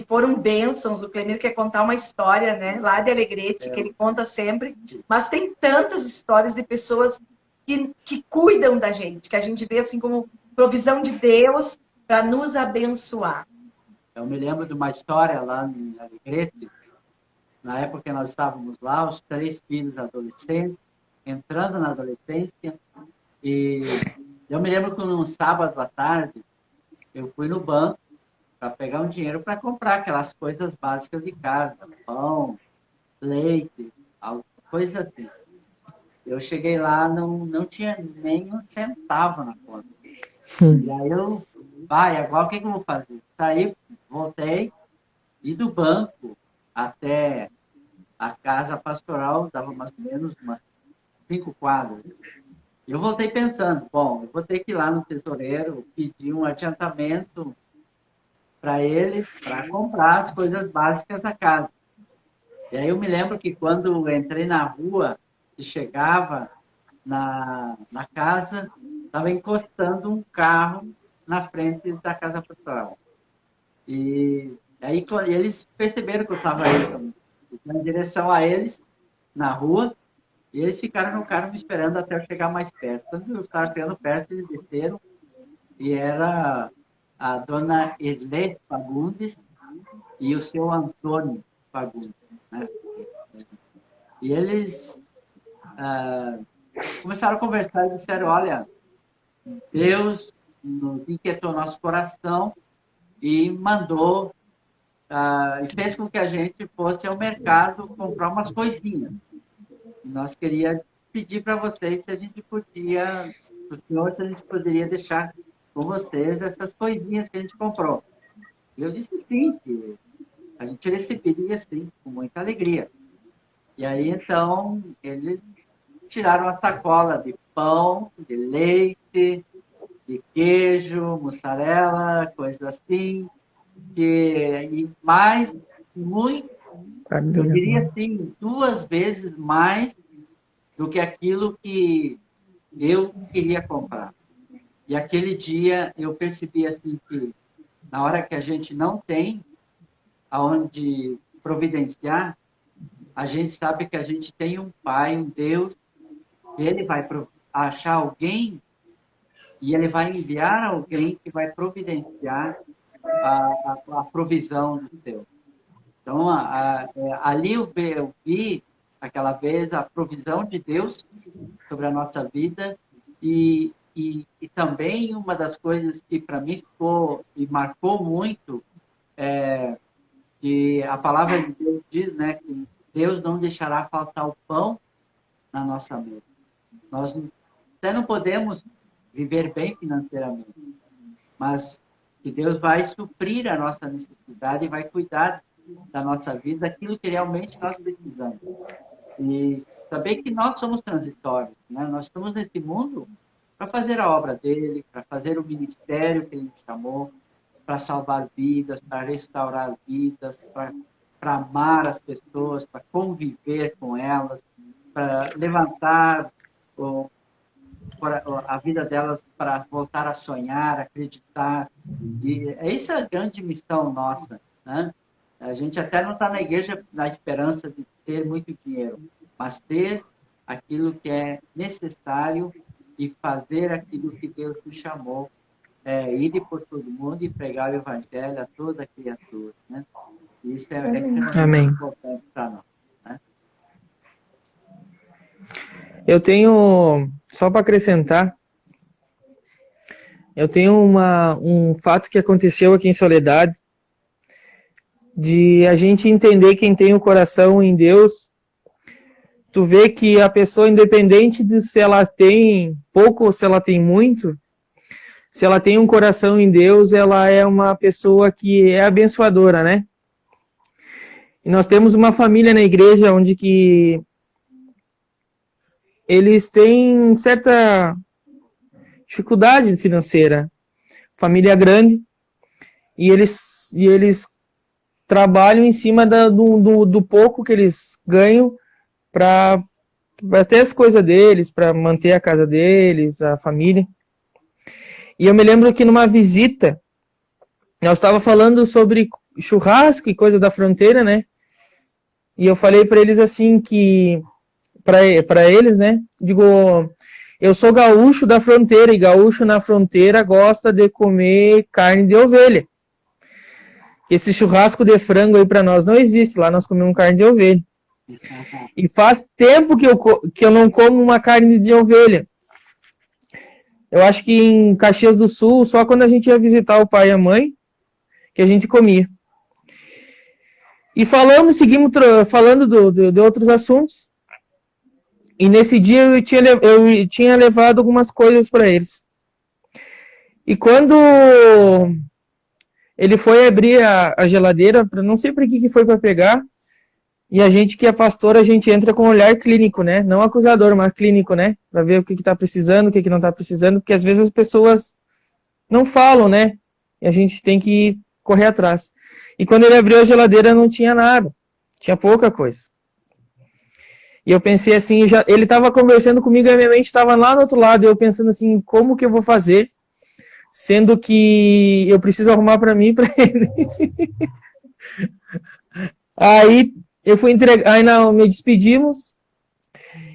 Speaker 1: foram bênçãos. O Clemir quer contar uma história, né, lá de Alegrete, que ele conta sempre, mas tem tantas histórias de pessoas que cuidam da gente, que a gente vê assim como provisão de Deus para nos abençoar.
Speaker 3: Eu me lembro de uma história lá em Alegrete, na época que nós estávamos lá, os 3 filhos adolescentes, entrando na adolescência, e eu me lembro que num sábado à tarde, eu fui no banco para pegar um dinheiro para comprar aquelas coisas básicas de casa, pão, leite, coisas assim. Eu cheguei lá, não tinha nem um centavo na conta. E aí agora o que eu vou fazer? Saí, voltei, e do banco até a casa pastoral dava mais ou menos umas 5 quadras. Eu voltei pensando, bom, eu vou ter que ir lá no tesoureiro pedir um adiantamento para ele, para comprar as coisas básicas da casa. E aí eu me lembro que quando eu entrei na rua e chegava na casa, estava encostando um carro na frente da casa pastoral. E aí eles perceberam que eu estava indo em direção a eles, na rua, e eles ficaram no carro me esperando até eu chegar mais perto. Quando eu estava chegando perto, eles desceram, e era a dona Erlê Fagundes e o seu Antônio Fagundes, né? E eles começaram a conversar e disseram, olha, Deus nos inquietou nosso coração e mandou, e fez com que a gente fosse ao mercado comprar umas coisinhas. E nós queríamos pedir para vocês se a gente podia, o senhor, se a gente poderia deixar com vocês essas coisinhas que a gente comprou. E eu disse sim, que a gente receberia sim, com muita alegria. E aí, então, eles tiraram a sacola de pão, de leite, de queijo, mussarela, coisas assim, e mais, muito, eu diria assim, 2 vezes mais do que aquilo que eu queria comprar. E aquele dia eu percebi assim que na hora que a gente não tem aonde providenciar, a gente sabe que a gente tem um Pai, um Deus, que Ele vai achar alguém e Ele vai enviar alguém que vai providenciar a provisão do Deus. Então, ali eu vi aquela vez a provisão de Deus sobre a nossa vida e também uma das coisas que para mim ficou e marcou muito é que a palavra de Deus diz, né, que Deus não deixará faltar o pão na nossa mesa. Nós até não podemos viver bem financeiramente, mas que Deus vai suprir a nossa necessidade e vai cuidar da nossa vida, aquilo que realmente nós precisamos. E saber que nós somos transitórios, né? Nós estamos nesse mundo para fazer a obra dele, para fazer o ministério que ele nos chamou, para salvar vidas, para restaurar vidas, para amar as pessoas, para conviver com elas, para levantar a vida delas para voltar a sonhar, acreditar. E essa é a grande missão nossa, né? A gente até não está na igreja na esperança de ter muito dinheiro, mas ter aquilo que é necessário e fazer aquilo que Deus nos chamou, ir por todo mundo e pregar o evangelho a toda criatura, né? Isso é extremamente importante para nós, né?
Speaker 4: Eu tenho, só para acrescentar, eu tenho um fato que aconteceu aqui em Soledade, de a gente entender quem tem o coração em Deus, tu vê que a pessoa, independente de se ela tem pouco ou se ela tem muito, se ela tem um coração em Deus, ela é uma pessoa que é abençoadora, né? E nós temos uma família na igreja onde que eles têm certa dificuldade financeira. Família grande, e eles trabalham em cima do pouco que eles ganham para ter as coisas deles, para manter a casa deles, a família. E eu me lembro que numa visita, nós estava falando sobre churrasco e coisa da fronteira, né? E eu falei para eles assim que, para eles, né? Digo, eu sou gaúcho da fronteira, e gaúcho na fronteira gosta de comer carne de ovelha. Esse churrasco de frango aí para nós não existe, lá nós comemos carne de ovelha. E faz tempo que eu não como uma carne de ovelha. Eu acho que em Caxias do Sul, só quando a gente ia visitar o pai e a mãe, que a gente comia. E seguimos falando de outros assuntos. E nesse dia eu tinha levado algumas coisas para eles. E quando ele foi abrir a geladeira, não sei para que foi para pegar, e a gente que é pastor, a gente entra com um olhar clínico, né? Não acusador, mas clínico, né? Para ver o que está precisando, o que não está precisando, porque às vezes as pessoas não falam, né? E a gente tem que correr atrás. E quando ele abriu a geladeira, não tinha nada. Tinha pouca coisa. E eu pensei assim, ele estava conversando comigo e a minha mente estava lá no outro lado, e eu pensando assim, como que eu vou fazer, sendo que eu preciso arrumar para mim e para ele. Aí eu fui entregar, aí não, me despedimos,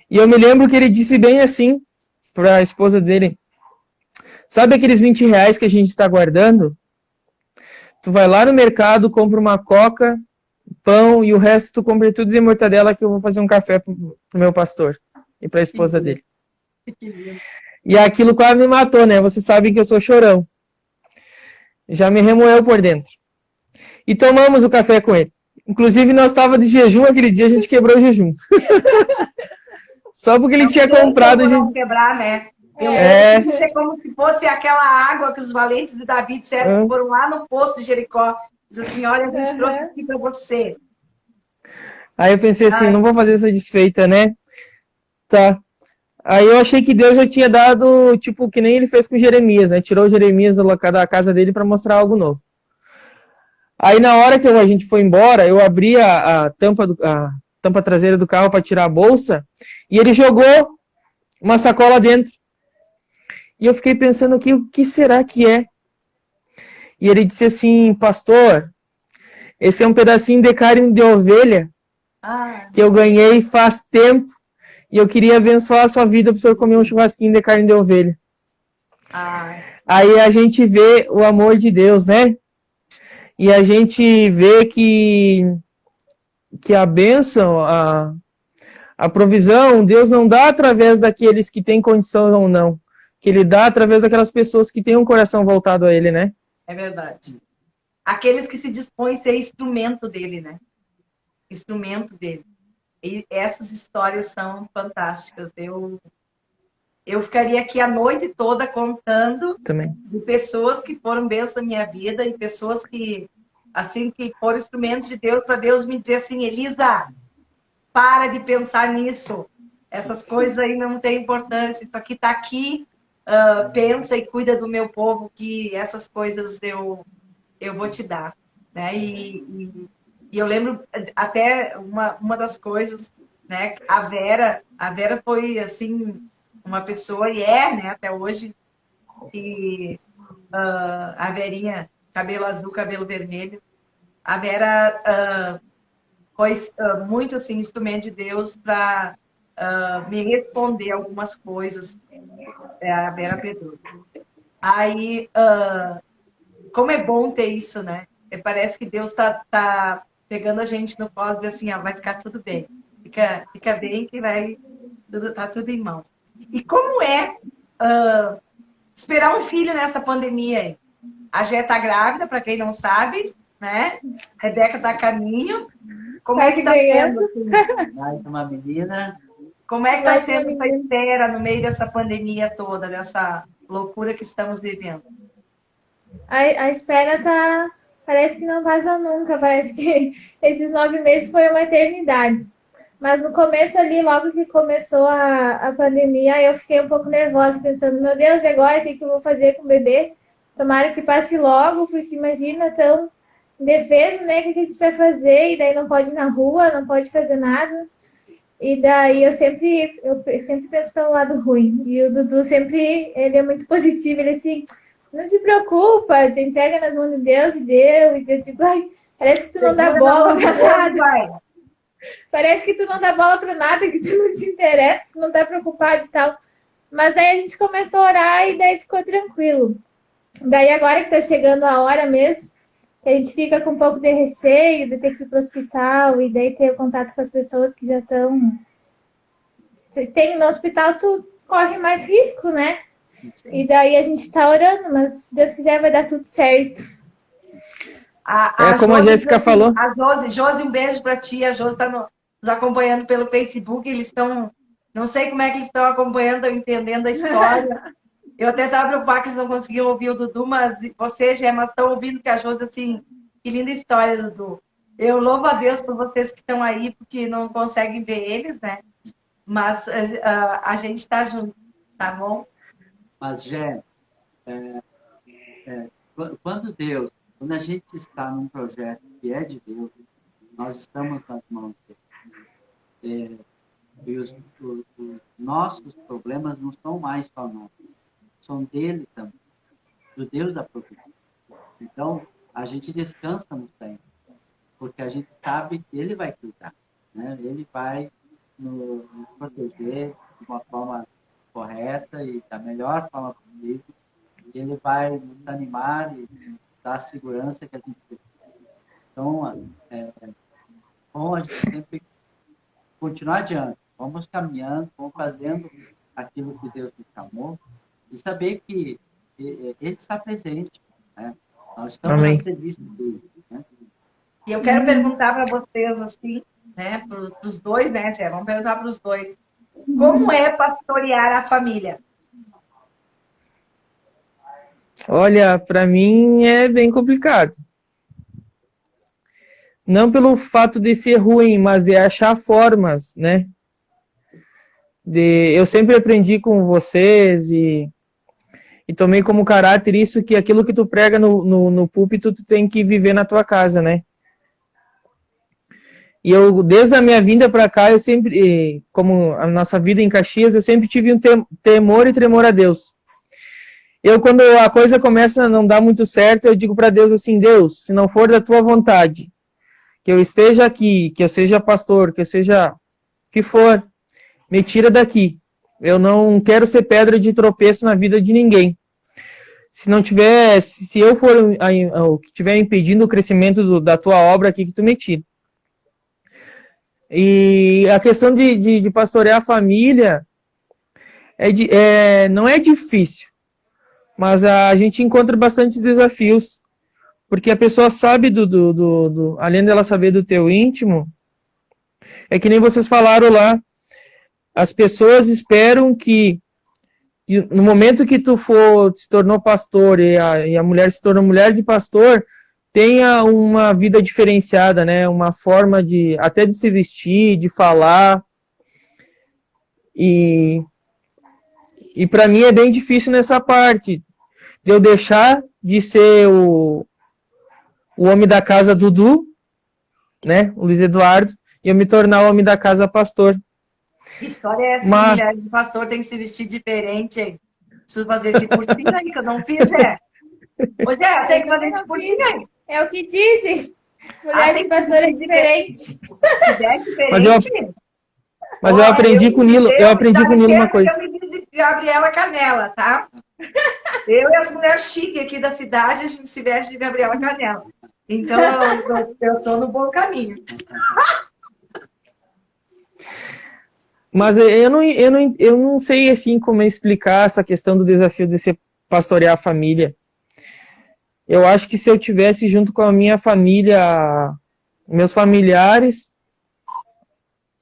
Speaker 4: e eu me lembro que ele disse bem assim para a esposa dele: sabe aqueles R$20 que a gente está guardando? Tu vai lá no mercado, compra uma coca, pão, e o resto tu compra tudo de mortadela, que eu vou fazer um café pro meu pastor e para a esposa dele. E aquilo quase me matou, né? Vocês sabem que eu sou chorão. Já me remoeu por dentro. E tomamos o café com ele. Inclusive, nós estávamos de jejum aquele dia, a gente quebrou o jejum. Só porque ele tinha comprado, a gente...
Speaker 5: quebrar, né? É como se fosse aquela água que os valentes de Davi disseram que foram lá no poço de Jericó. Diz assim, olha, a gente trouxe aqui para você.
Speaker 4: Aí eu pensei assim, não vou fazer essa desfeita, né? Tá. Aí eu achei que Deus já tinha dado, tipo, que nem ele fez com Jeremias, né? Tirou Jeremias da casa dele para mostrar algo novo. Aí na hora que a gente foi embora, eu abri a tampa traseira do carro para tirar a bolsa, e ele jogou uma sacola dentro. E eu fiquei pensando aqui, o que será que é? E ele disse assim, pastor, esse é um pedacinho de carne de ovelha que eu ganhei faz tempo, e eu queria abençoar a sua vida para o senhor comer um churrasquinho de carne de ovelha. Aí a gente vê o amor de Deus, né? E a gente vê que a bênção, a provisão, Deus não dá através daqueles que têm condição ou não. Que Ele dá através daquelas pessoas que têm um coração voltado a Ele, né?
Speaker 5: É verdade. Aqueles que se dispõem a ser instrumento dele, né? Instrumento dele. E essas histórias são fantásticas. Eu ficaria aqui a noite toda contando
Speaker 4: também
Speaker 5: de pessoas que foram bênçãos na minha vida e pessoas que, assim, que foram instrumentos de Deus para Deus me dizer assim, Elisa, para de pensar nisso. Essas coisas aí não têm importância. Isso aqui está aqui. Pensa e cuida do meu povo, que essas coisas eu vou te dar. Né? E eu lembro até uma das coisas, né? A Vera foi, assim, uma pessoa, e né, até hoje, que a Verinha, cabelo azul, cabelo vermelho, a Vera foi muito, assim, instrumento de Deus para me responder algumas coisas. A Vera Pedro. Aí, como é bom ter isso, né? Parece que Deus tá pegando a gente no colo e diz assim, vai ficar tudo bem. Fica bem que tá tudo em mãos. E como é esperar um filho nessa pandemia aí? A Gé tá grávida, para quem não sabe, né? A Rebeca tá a caminho. Como é que tá sendo? Assim?
Speaker 3: Mais uma menina.
Speaker 5: Como é que está
Speaker 2: Mais
Speaker 5: sendo
Speaker 2: uma
Speaker 5: essa espera no meio dessa pandemia toda, dessa loucura que estamos vivendo?
Speaker 2: A espera tá. Parece que não passa nunca. Parece que esses 9 meses foi uma eternidade. Mas no começo ali, logo que começou a pandemia, eu fiquei um pouco nervosa, pensando, meu Deus, e agora o que eu vou fazer com o bebê? Tomara que passe logo, porque imagina, tão indefeso, né? O que a gente vai fazer? E daí não pode ir na rua, não pode fazer nada. E daí eu sempre penso pelo lado ruim. E o Dudu sempre, ele é muito positivo, ele assim, não se preocupa, te entrega nas mãos de Deus e deu. E eu digo, ai, parece que tu não dá bola pra nada. Parece que tu não dá bola pra nada, que tu não te interessa, que não tá preocupado e tal. Mas daí a gente começou a orar e daí ficou tranquilo. Daí agora que tá chegando a hora mesmo, a gente fica com um pouco de receio de ter que ir pro hospital e daí ter contato com as pessoas que já estão... Tem no hospital, tu corre mais risco, né? Sim. E daí a gente tá orando, mas se Deus quiser vai dar tudo certo.
Speaker 4: Como a Jéssica falou.
Speaker 5: A Josi, um beijo para ti. A Josi está nos acompanhando pelo Facebook. Eles estão, não sei como é que eles estão acompanhando, estão entendendo a história. Eu até estava preocupada que eles não conseguiam ouvir o Dudu, mas vocês, Gemma, estão ouvindo que a Josi, assim, que linda história, Dudu. Eu louvo a Deus por vocês que estão aí, porque não conseguem ver eles, né? Mas a gente está junto, tá bom?
Speaker 3: Mas, Gé, quando a gente está num projeto que é de Deus, nós estamos nas mãos dele. E os nossos problemas não são mais só nossos, são dele também, do Deus da providência. Então, a gente descansa no Senhor, porque a gente sabe que Ele vai cuidar, né? Ele vai nos proteger de uma forma correta e da melhor forma possível. Ele vai nos animar e dar a segurança que a gente precisa. Então, bom a gente sempre continuar adiante. Vamos caminhando, vamos fazendo aquilo que Deus nos chamou e saber que Ele está presente, né? Nós estamos
Speaker 4: Amém.
Speaker 3: na serviço dele, né?
Speaker 5: E eu quero perguntar para vocês, assim, né, para os dois, né, Gé? Vamos perguntar para os dois. Como é pastorear a família?
Speaker 4: Olha, para mim é bem complicado. Não pelo fato de ser ruim, mas de achar formas, né? Eu sempre aprendi com vocês e tomei como caráter isso, que aquilo que tu prega no púlpito, tu tem que viver na tua casa, né? E eu, desde a minha vinda para cá, eu sempre, como a nossa vida em Caxias, eu sempre tive um temor e tremor a Deus. Eu, quando a coisa começa a não dar muito certo, eu digo para Deus assim, Deus, se não for da tua vontade, que eu esteja aqui, que eu seja pastor, que eu seja o que for, me tira daqui. Eu não quero ser pedra de tropeço na vida de ninguém. Se não tiver, se eu for o que estiver impedindo o crescimento da tua obra aqui, que tu me tire. E a questão de pastorear a família não é difícil, mas a gente encontra bastantes desafios, porque a pessoa sabe além dela saber do teu íntimo, é que nem vocês falaram lá, as pessoas esperam que no momento que tu se tornou pastor e a mulher se tornou mulher de pastor, tenha uma vida diferenciada, né? Uma forma até de se vestir, de falar. E para mim é bem difícil nessa parte, de eu deixar de ser o homem da casa Dudu, né? O Luiz Eduardo, e eu me tornar o homem da casa pastor.
Speaker 5: Que história é essa? Que mulher de pastor tem que se vestir diferente, hein? Preciso fazer esse cursinho aí que eu não fiz, Ô, Zé, tem que fazer esse cursinho aí.
Speaker 2: É o que dizem. Mulher de pastor é diferente.
Speaker 4: Mas eu aprendi com o Nilo, uma coisa.
Speaker 5: Eu me fiz de Gabriela Canela, tá? Eu e as mulheres chiques aqui da cidade, a gente se veste de Gabriela Canela. Então, eu estou no bom caminho.
Speaker 4: Mas eu não sei assim como explicar essa questão do desafio de ser pastorear a família. Eu acho que se eu tivesse junto com a minha família, meus familiares,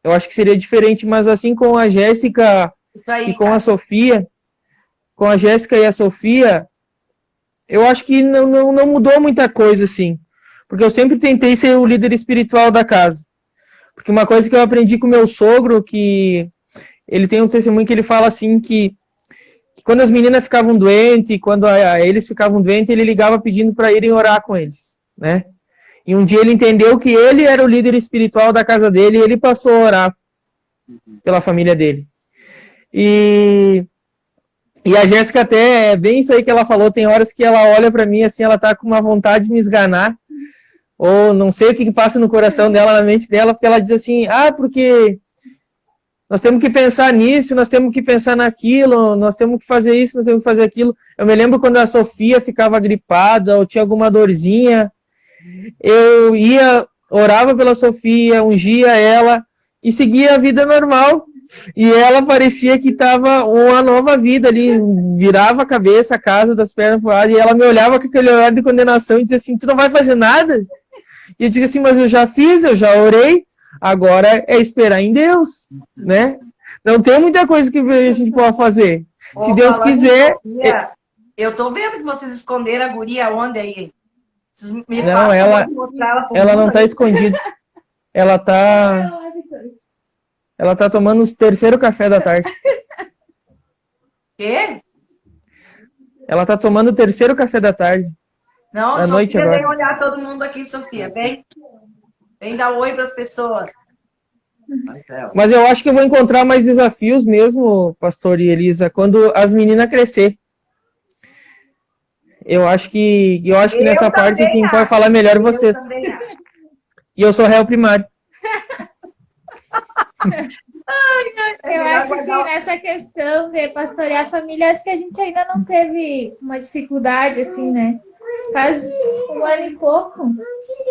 Speaker 4: eu acho que seria diferente, mas assim com a Jéssica
Speaker 5: Isso aí,
Speaker 4: e com
Speaker 5: cara.
Speaker 4: a Sofia, com a Jéssica e a Sofia, eu acho que não mudou muita coisa, assim. Porque eu sempre tentei ser o líder espiritual da casa. Porque uma coisa que eu aprendi com meu sogro, que ele tem um testemunho que ele fala assim, que quando as meninas ficavam doentes, quando eles ficavam doentes, ele ligava pedindo para irem orar com eles, né? E um dia ele entendeu que ele era o líder espiritual da casa dele e ele passou a orar pela família dele. E a Jéssica até, é bem isso aí que ela falou, tem horas que ela olha para mim assim, ela tá com uma vontade de me esganar, ou não sei o que passa no coração dela, na mente dela, porque ela diz assim, porque nós temos que pensar nisso, nós temos que pensar naquilo, nós temos que fazer isso, nós temos que fazer aquilo. Eu me lembro quando a Sofia ficava gripada, ou tinha alguma dorzinha, eu ia, orava pela Sofia, ungia ela, e seguia a vida normal. E ela parecia que estava uma nova vida ali, virava a cabeça, a casa das pernas pro lado, e ela me olhava com aquele olhar de condenação e dizia assim, tu não vai fazer nada? E eu digo assim, mas eu já fiz, eu já orei, agora é esperar em Deus, né? Não tem muita coisa que a gente pode fazer. Se Deus quiser...
Speaker 5: Eu tô vendo que vocês esconderam a guria onde aí? Vocês me
Speaker 4: Não,
Speaker 5: falam,
Speaker 4: ela não
Speaker 5: mundo
Speaker 4: tá
Speaker 5: aí.
Speaker 4: escondida. Ela tá tomando o terceiro café da tarde.
Speaker 5: Quê?
Speaker 4: Ela tá tomando o terceiro café da tarde.
Speaker 5: Não,
Speaker 4: À noite
Speaker 5: Sofia,
Speaker 4: agora.
Speaker 5: vem olhar todo mundo aqui, Sofia. Vem dar oi para as pessoas.
Speaker 4: Mas eu acho que eu vou encontrar mais desafios mesmo, Pastor e Elisa, quando as meninas crescer. Eu acho que nessa parte quem pode falar melhor é vocês.
Speaker 5: Eu também acho.
Speaker 4: E eu sou réu primário.
Speaker 2: Eu acho que nessa questão de pastorear a família, acho que a gente ainda não teve uma dificuldade, assim, né? Faz 1 ano e pouco.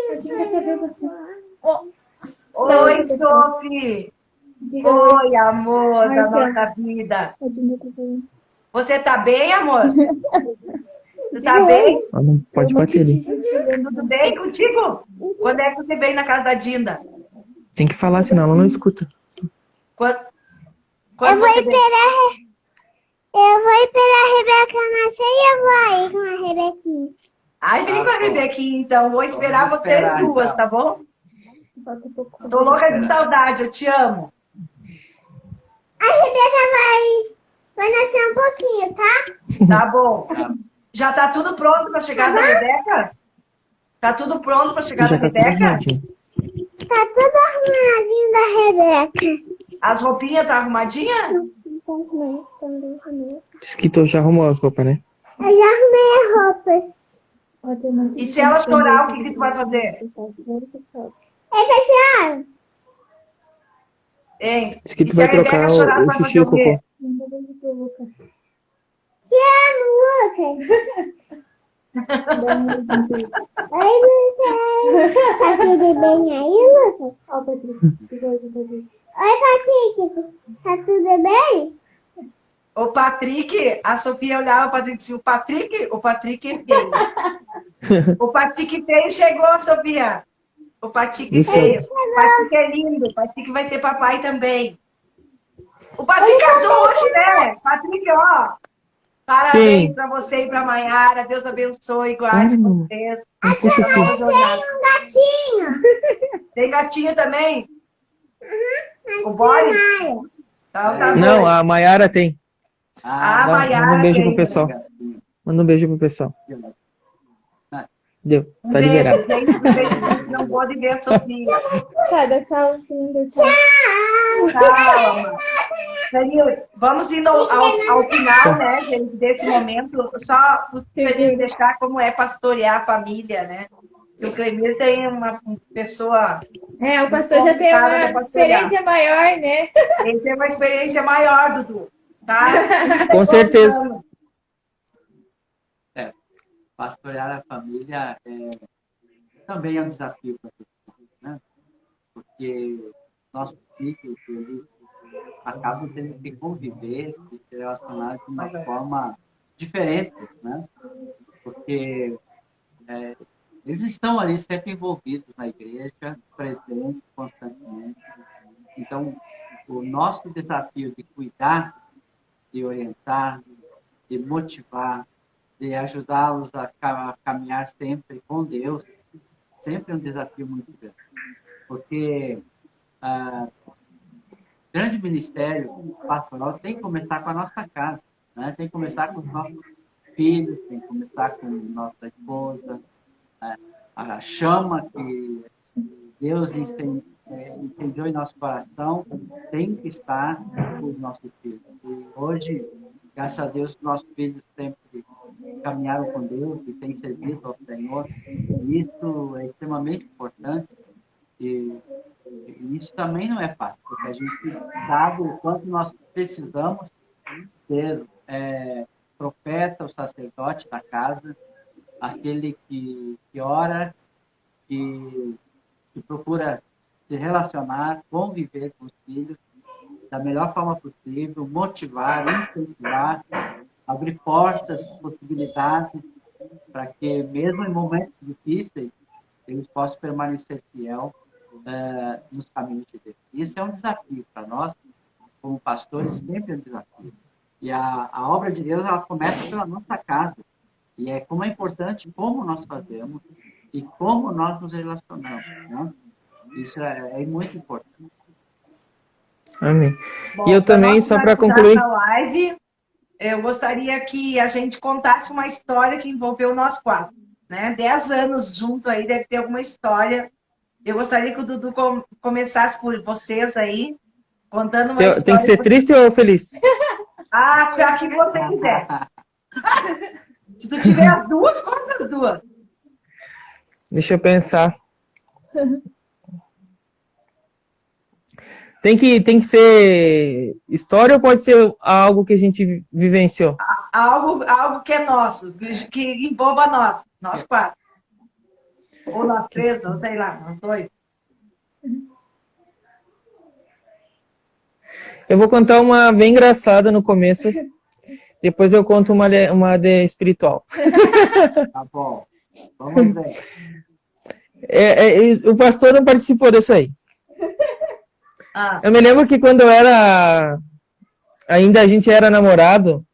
Speaker 2: A gente quer ver você.
Speaker 5: Oi, Sophie. Oi, amor da nossa vida. Você tá bem, amor? Você tá bem?
Speaker 4: Não pode bater ali.
Speaker 5: Tudo bem contigo? Quando é que você veio na casa da Dinda?
Speaker 4: Tem que falar, senão ela não escuta.
Speaker 5: Quando
Speaker 6: Eu vou
Speaker 5: você veio?
Speaker 6: esperar a Rebeca nascer e eu vou aí com a Rebequinha.
Speaker 5: Ai, vem com a Rebequinha, então. Vou esperar vocês duas, tá bom? Tô louca de saudade, eu te amo.
Speaker 6: A Rebeca vai nascer um pouquinho, tá?
Speaker 5: Tá bom. Já tá tudo pronto pra chegar da Rebeca? Tá tudo pronto pra chegar da
Speaker 4: Já tá tudo
Speaker 5: Rebeca?
Speaker 4: arrumadinho.
Speaker 6: Tá tudo arrumadinho da Rebeca.
Speaker 5: As roupinhas tá arrumadinha?
Speaker 4: Diz que tu já arrumou as roupas, né?
Speaker 6: Eu já arrumei as roupas.
Speaker 5: E se ela chorar, o que tu vai fazer?
Speaker 6: É fechado.
Speaker 5: Hein?
Speaker 4: Diz que
Speaker 5: E
Speaker 4: tu
Speaker 5: se
Speaker 4: vai
Speaker 5: a Rebeca
Speaker 4: trocar
Speaker 5: chorar, tu
Speaker 4: o
Speaker 5: vai
Speaker 4: xixi e
Speaker 5: fazer
Speaker 4: o
Speaker 5: o quê?
Speaker 4: cocô.
Speaker 6: Te amo, Lucas. Oi, Lucas. Tá tudo bem aí, Lucas? Oi, Patrick. Tá tudo bem?
Speaker 5: O Patrick, a Sofia olhava o Patrick e disse, o Patrick é feio. O Patrick feio chegou, Sofia. O Patrick
Speaker 4: Isso.
Speaker 5: feio. O Patrick é lindo. O Patrick vai ser papai também. O Patrick casou hoje, né? Patrick, ó. Parabéns
Speaker 4: Sim.
Speaker 5: pra você e pra Maiara. Deus abençoe e guarde vocês.
Speaker 4: Puxa, filho.
Speaker 6: Um gatinho.
Speaker 5: Tem gatinho também? O boy? Então, tá
Speaker 4: Não,
Speaker 5: bom.
Speaker 4: a Maiara tem.
Speaker 5: A
Speaker 4: Manda
Speaker 5: Maiara
Speaker 4: um beijo
Speaker 5: tem.
Speaker 4: pro pessoal. Manda um beijo pro pessoal. Deu,
Speaker 5: Um
Speaker 4: tá
Speaker 5: beijo,
Speaker 4: liberado.
Speaker 5: gente. Um beijo, não pode ver a Sofia.
Speaker 2: Tá, dá tchau.
Speaker 5: Tchau, amor. Danilo, vamos indo ao final, né, gente, desse momento. Só pra gente deixar como é pastorear a família, né? E o Clemir tem uma pessoa...
Speaker 2: O pastor já tem uma experiência maior, né?
Speaker 5: Ele tem uma experiência maior, Dudu. Tá?
Speaker 4: Com certeza.
Speaker 3: Pastorear a família também é um desafio para todos, né? Porque nossos filhos, eles acabam tendo que conviver e se relacionar de uma forma diferente, né? Porque eles estão ali sempre envolvidos na igreja, presentes constantemente, Então, o nosso desafio de cuidar, de orientar, de motivar, de ajudá-los a caminhar sempre com Deus, sempre é um desafio muito grande. Porque grande ministério pastoral tem que começar com a nossa casa, né? Tem que começar com os nossos filhos, tem que começar com nossa esposa, né? A chama que Deus incendiou em nosso coração tem que estar com os nossos filhos. E hoje, graças a Deus, nossos filhos sempre caminharam com Deus e têm servido ao Senhor. E isso é extremamente importante. E isso também não é fácil, porque a gente sabe o quanto nós precisamos ter profeta, o sacerdote da casa, aquele que ora, que procura se relacionar, conviver com os filhos da melhor forma possível, motivar, incentivar, abrir portas, possibilidades, para que, mesmo em momentos difíceis, eles possam permanecer fiel nos caminhos de Deus. Isso é um desafio para nós, como pastores, sempre é um desafio. E a obra de Deus, ela começa pela nossa casa. E como é importante como nós fazemos e como nós nos relacionamos, né? Isso é muito importante.
Speaker 4: Amém.
Speaker 5: Bom,
Speaker 4: E eu também, só para concluir...
Speaker 5: a live, eu gostaria que a gente contasse uma história que envolveu nós quatro, né? 10 anos junto aí, deve ter alguma história. Eu gostaria que o Dudu começasse por vocês aí, contando uma história.
Speaker 4: Tem que ser triste ou feliz?
Speaker 5: A que você quiser. Se tu tiver as duas, conta as duas.
Speaker 4: Deixa eu pensar. Tem que ser história ou pode ser algo que a gente vivenciou?
Speaker 5: Algo que é nosso, que envolva nós quatro. Ou nós três, não sei lá, nós dois.
Speaker 4: Eu vou contar uma bem engraçada no começo, depois eu conto uma de espiritual.
Speaker 3: Tá bom, vamos ver.
Speaker 4: O pastor não participou disso aí. Eu me lembro que quando ainda a gente era namorado,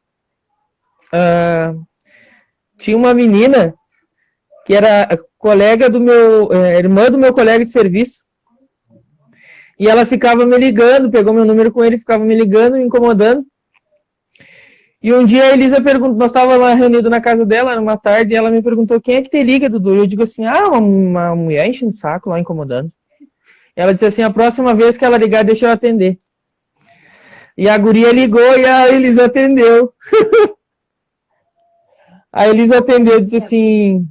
Speaker 4: tinha uma menina que era colega irmã do meu colega de serviço. E ela ficava me ligando, pegou meu número com ele, ficava me ligando, me incomodando. E um dia a Elisa perguntou, nós estávamos lá reunidos na casa dela, numa tarde, e ela me perguntou, quem é que te liga, Dudu? E eu digo assim, uma mulher enchendo o saco lá, incomodando. E ela disse assim, a próxima vez que ela ligar, deixa eu atender. E a guria ligou e a Elisa atendeu. A Elisa atendeu e disse assim,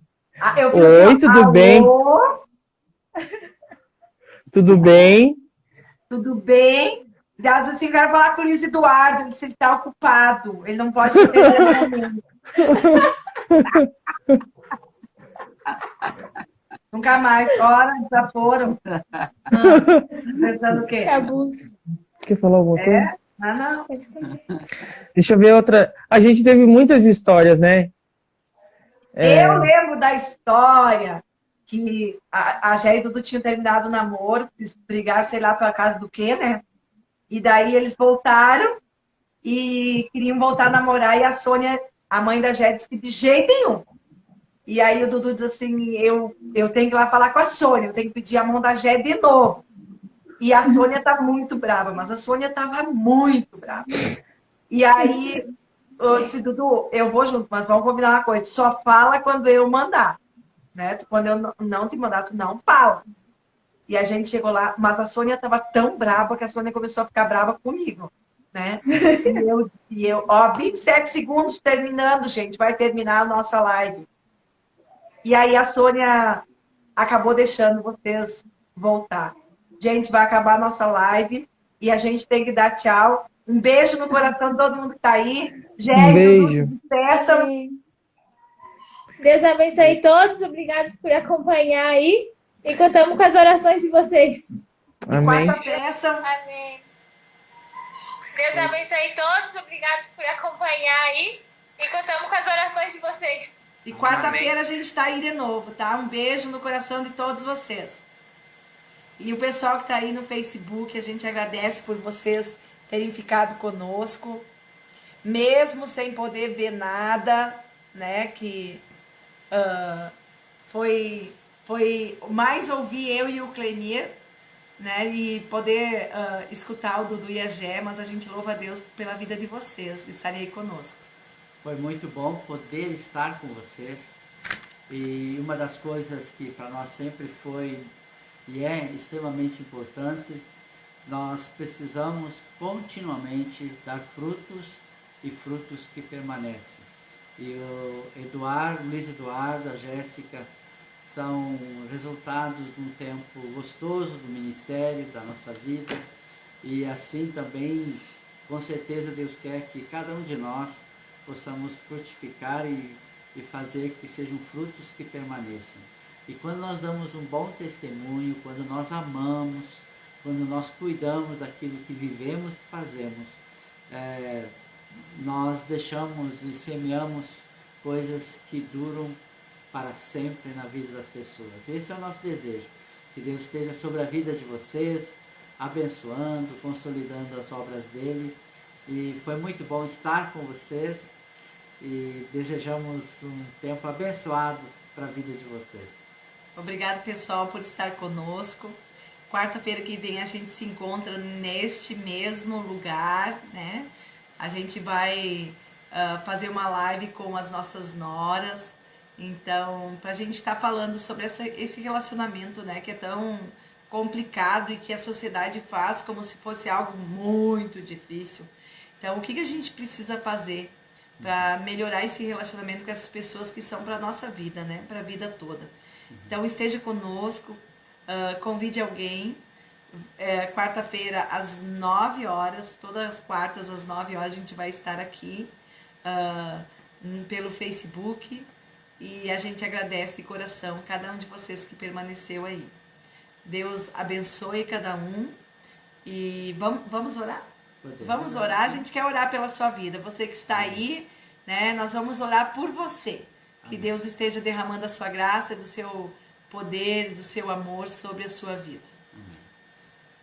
Speaker 4: oi, tudo bem? Tudo bem?
Speaker 5: Tudo bem? Ela diz assim, quero falar com o Luiz Eduardo, ele disse, ele está ocupado, ele não pode ter momento. Nunca mais, ora, já foram. Pensando o quê?
Speaker 2: Que abuso.
Speaker 4: Você quer falar alguma coisa?
Speaker 5: Não.
Speaker 4: Deixa eu ver outra. A gente teve muitas histórias, né?
Speaker 5: Eu lembro da história que a Gé e o Dudu tinham terminado o namoro, brigaram, sei lá, pela casa do quê, né? E daí eles voltaram e queriam voltar a namorar, e a Sônia, a mãe da Gé, disse que de jeito nenhum. E aí o Dudu diz assim, eu tenho que ir lá falar com a Sônia, eu tenho que pedir a mão da Gé de novo. E a Sônia tá muito brava, mas a Sônia tava muito brava. E aí eu disse, Dudu, eu vou junto, mas vamos combinar uma coisa, só fala quando eu mandar. Né? Quando eu não te mandar, tu não fala. E a gente chegou lá, mas a Sônia estava tão brava que a Sônia começou a ficar brava comigo. Né? E eu, 27 segundos terminando, gente, vai terminar a nossa live. E aí a Sônia acabou deixando vocês voltar. Gente, vai acabar a nossa live e a gente tem que dar tchau. Um beijo no coração de todo mundo que está aí.
Speaker 4: Um beijo.
Speaker 2: Deus abençoe todos. Obrigado por acompanhar aí. E contamos com as orações de vocês.
Speaker 4: Amém.
Speaker 2: Amém. Deus abençoe todos. Obrigado por acompanhar aí. E contamos com as orações de vocês.
Speaker 5: E quarta-feira a gente está aí de novo, tá? Um beijo no coração de todos vocês. E o pessoal que está aí no Facebook, a gente agradece por vocês terem ficado conosco, mesmo sem poder ver nada, né? Que foi mais ouvir eu e o Clemir, né? E poder escutar o Dudu e a Gé, mas a gente louva a Deus pela vida de vocês, de estarem aí conosco.
Speaker 3: Foi muito bom poder estar com vocês. E uma das coisas que para nós sempre foi e é extremamente importante, nós precisamos continuamente dar frutos e frutos que permanecem. E o Luiz Eduardo, a Jéssica, são resultados de um tempo gostoso do ministério, da nossa vida. E assim também, com certeza, Deus quer que cada um de nós possamos frutificar e fazer que sejam frutos que permaneçam. E quando nós damos um bom testemunho, quando nós amamos, quando nós cuidamos daquilo que vivemos e fazemos, nós deixamos e semeamos coisas que duram para sempre na vida das pessoas. Esse é o nosso desejo, que Deus esteja sobre a vida de vocês, abençoando, consolidando as obras dele. E foi muito bom estar com vocês e desejamos um tempo abençoado para a vida de vocês.
Speaker 5: Obrigado, pessoal, por estar conosco. Quarta-feira que vem a gente se encontra neste mesmo lugar, né? A gente vai fazer uma live com as nossas noras. Então, para a gente estar falando sobre esse relacionamento, né? Que é tão complicado e que a sociedade faz como se fosse algo muito difícil. Então, o que a gente precisa fazer para melhorar esse relacionamento com essas pessoas que são para a nossa vida, né? Para a vida toda. Então, esteja conosco, convide alguém. Quarta-feira, às 9 horas, todas as quartas, às 9 horas, a gente vai estar aqui pelo Facebook. E a gente agradece de coração cada um de vocês que permaneceu aí. Deus abençoe cada um. E vamos orar? Vamos orar, a gente quer orar pela sua vida. Você que está aí, né? Nós vamos orar por você. Que Deus esteja derramando a sua graça, do seu poder, do seu amor sobre a sua vida.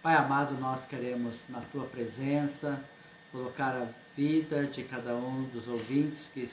Speaker 3: Pai amado, nós queremos na tua presença colocar a vida de cada um dos ouvintes que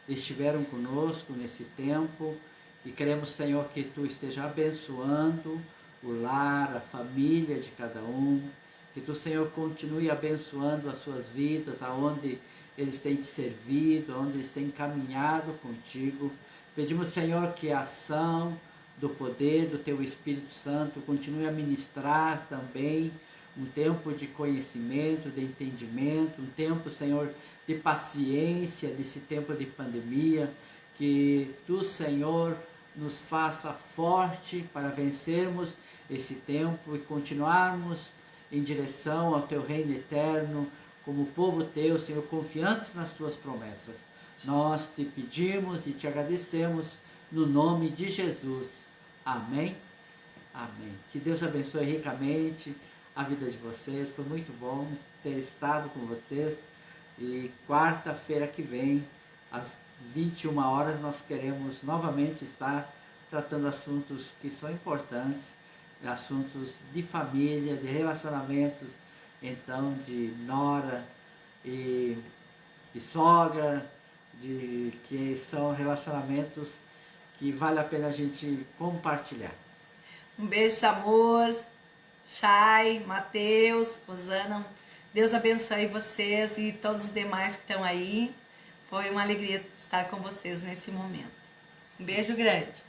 Speaker 3: estiveram conosco nesse tempo e queremos, Senhor, que tu esteja abençoando o lar, a família de cada um, que tu, Senhor, continue abençoando as suas vidas, aonde eles têm servido, onde eles têm caminhado contigo. Pedimos, Senhor, que a ação do poder do Teu Espírito Santo continue a ministrar também um tempo de conhecimento, de entendimento, um tempo, Senhor, de paciência nesse tempo de pandemia, que Tu, Senhor, nos faça forte para vencermos esse tempo e continuarmos em direção ao Teu reino eterno, como povo Teu, Senhor, confiantes nas Tuas promessas. Nós te pedimos e te agradecemos no nome de Jesus. Amém? Amém. Que Deus abençoe ricamente a vida de vocês. Foi muito bom ter estado com vocês. E quarta-feira que vem, às 21 horas, nós queremos novamente estar tratando assuntos que são importantes, assuntos de família, de relacionamentos, então de nora e sogra, que são relacionamentos que vale a pena a gente compartilhar.
Speaker 5: Um beijo, amor, Chay, Mateus, Rosana. Deus abençoe vocês e todos os demais que estão aí. Foi uma alegria estar com vocês nesse momento. Um beijo grande.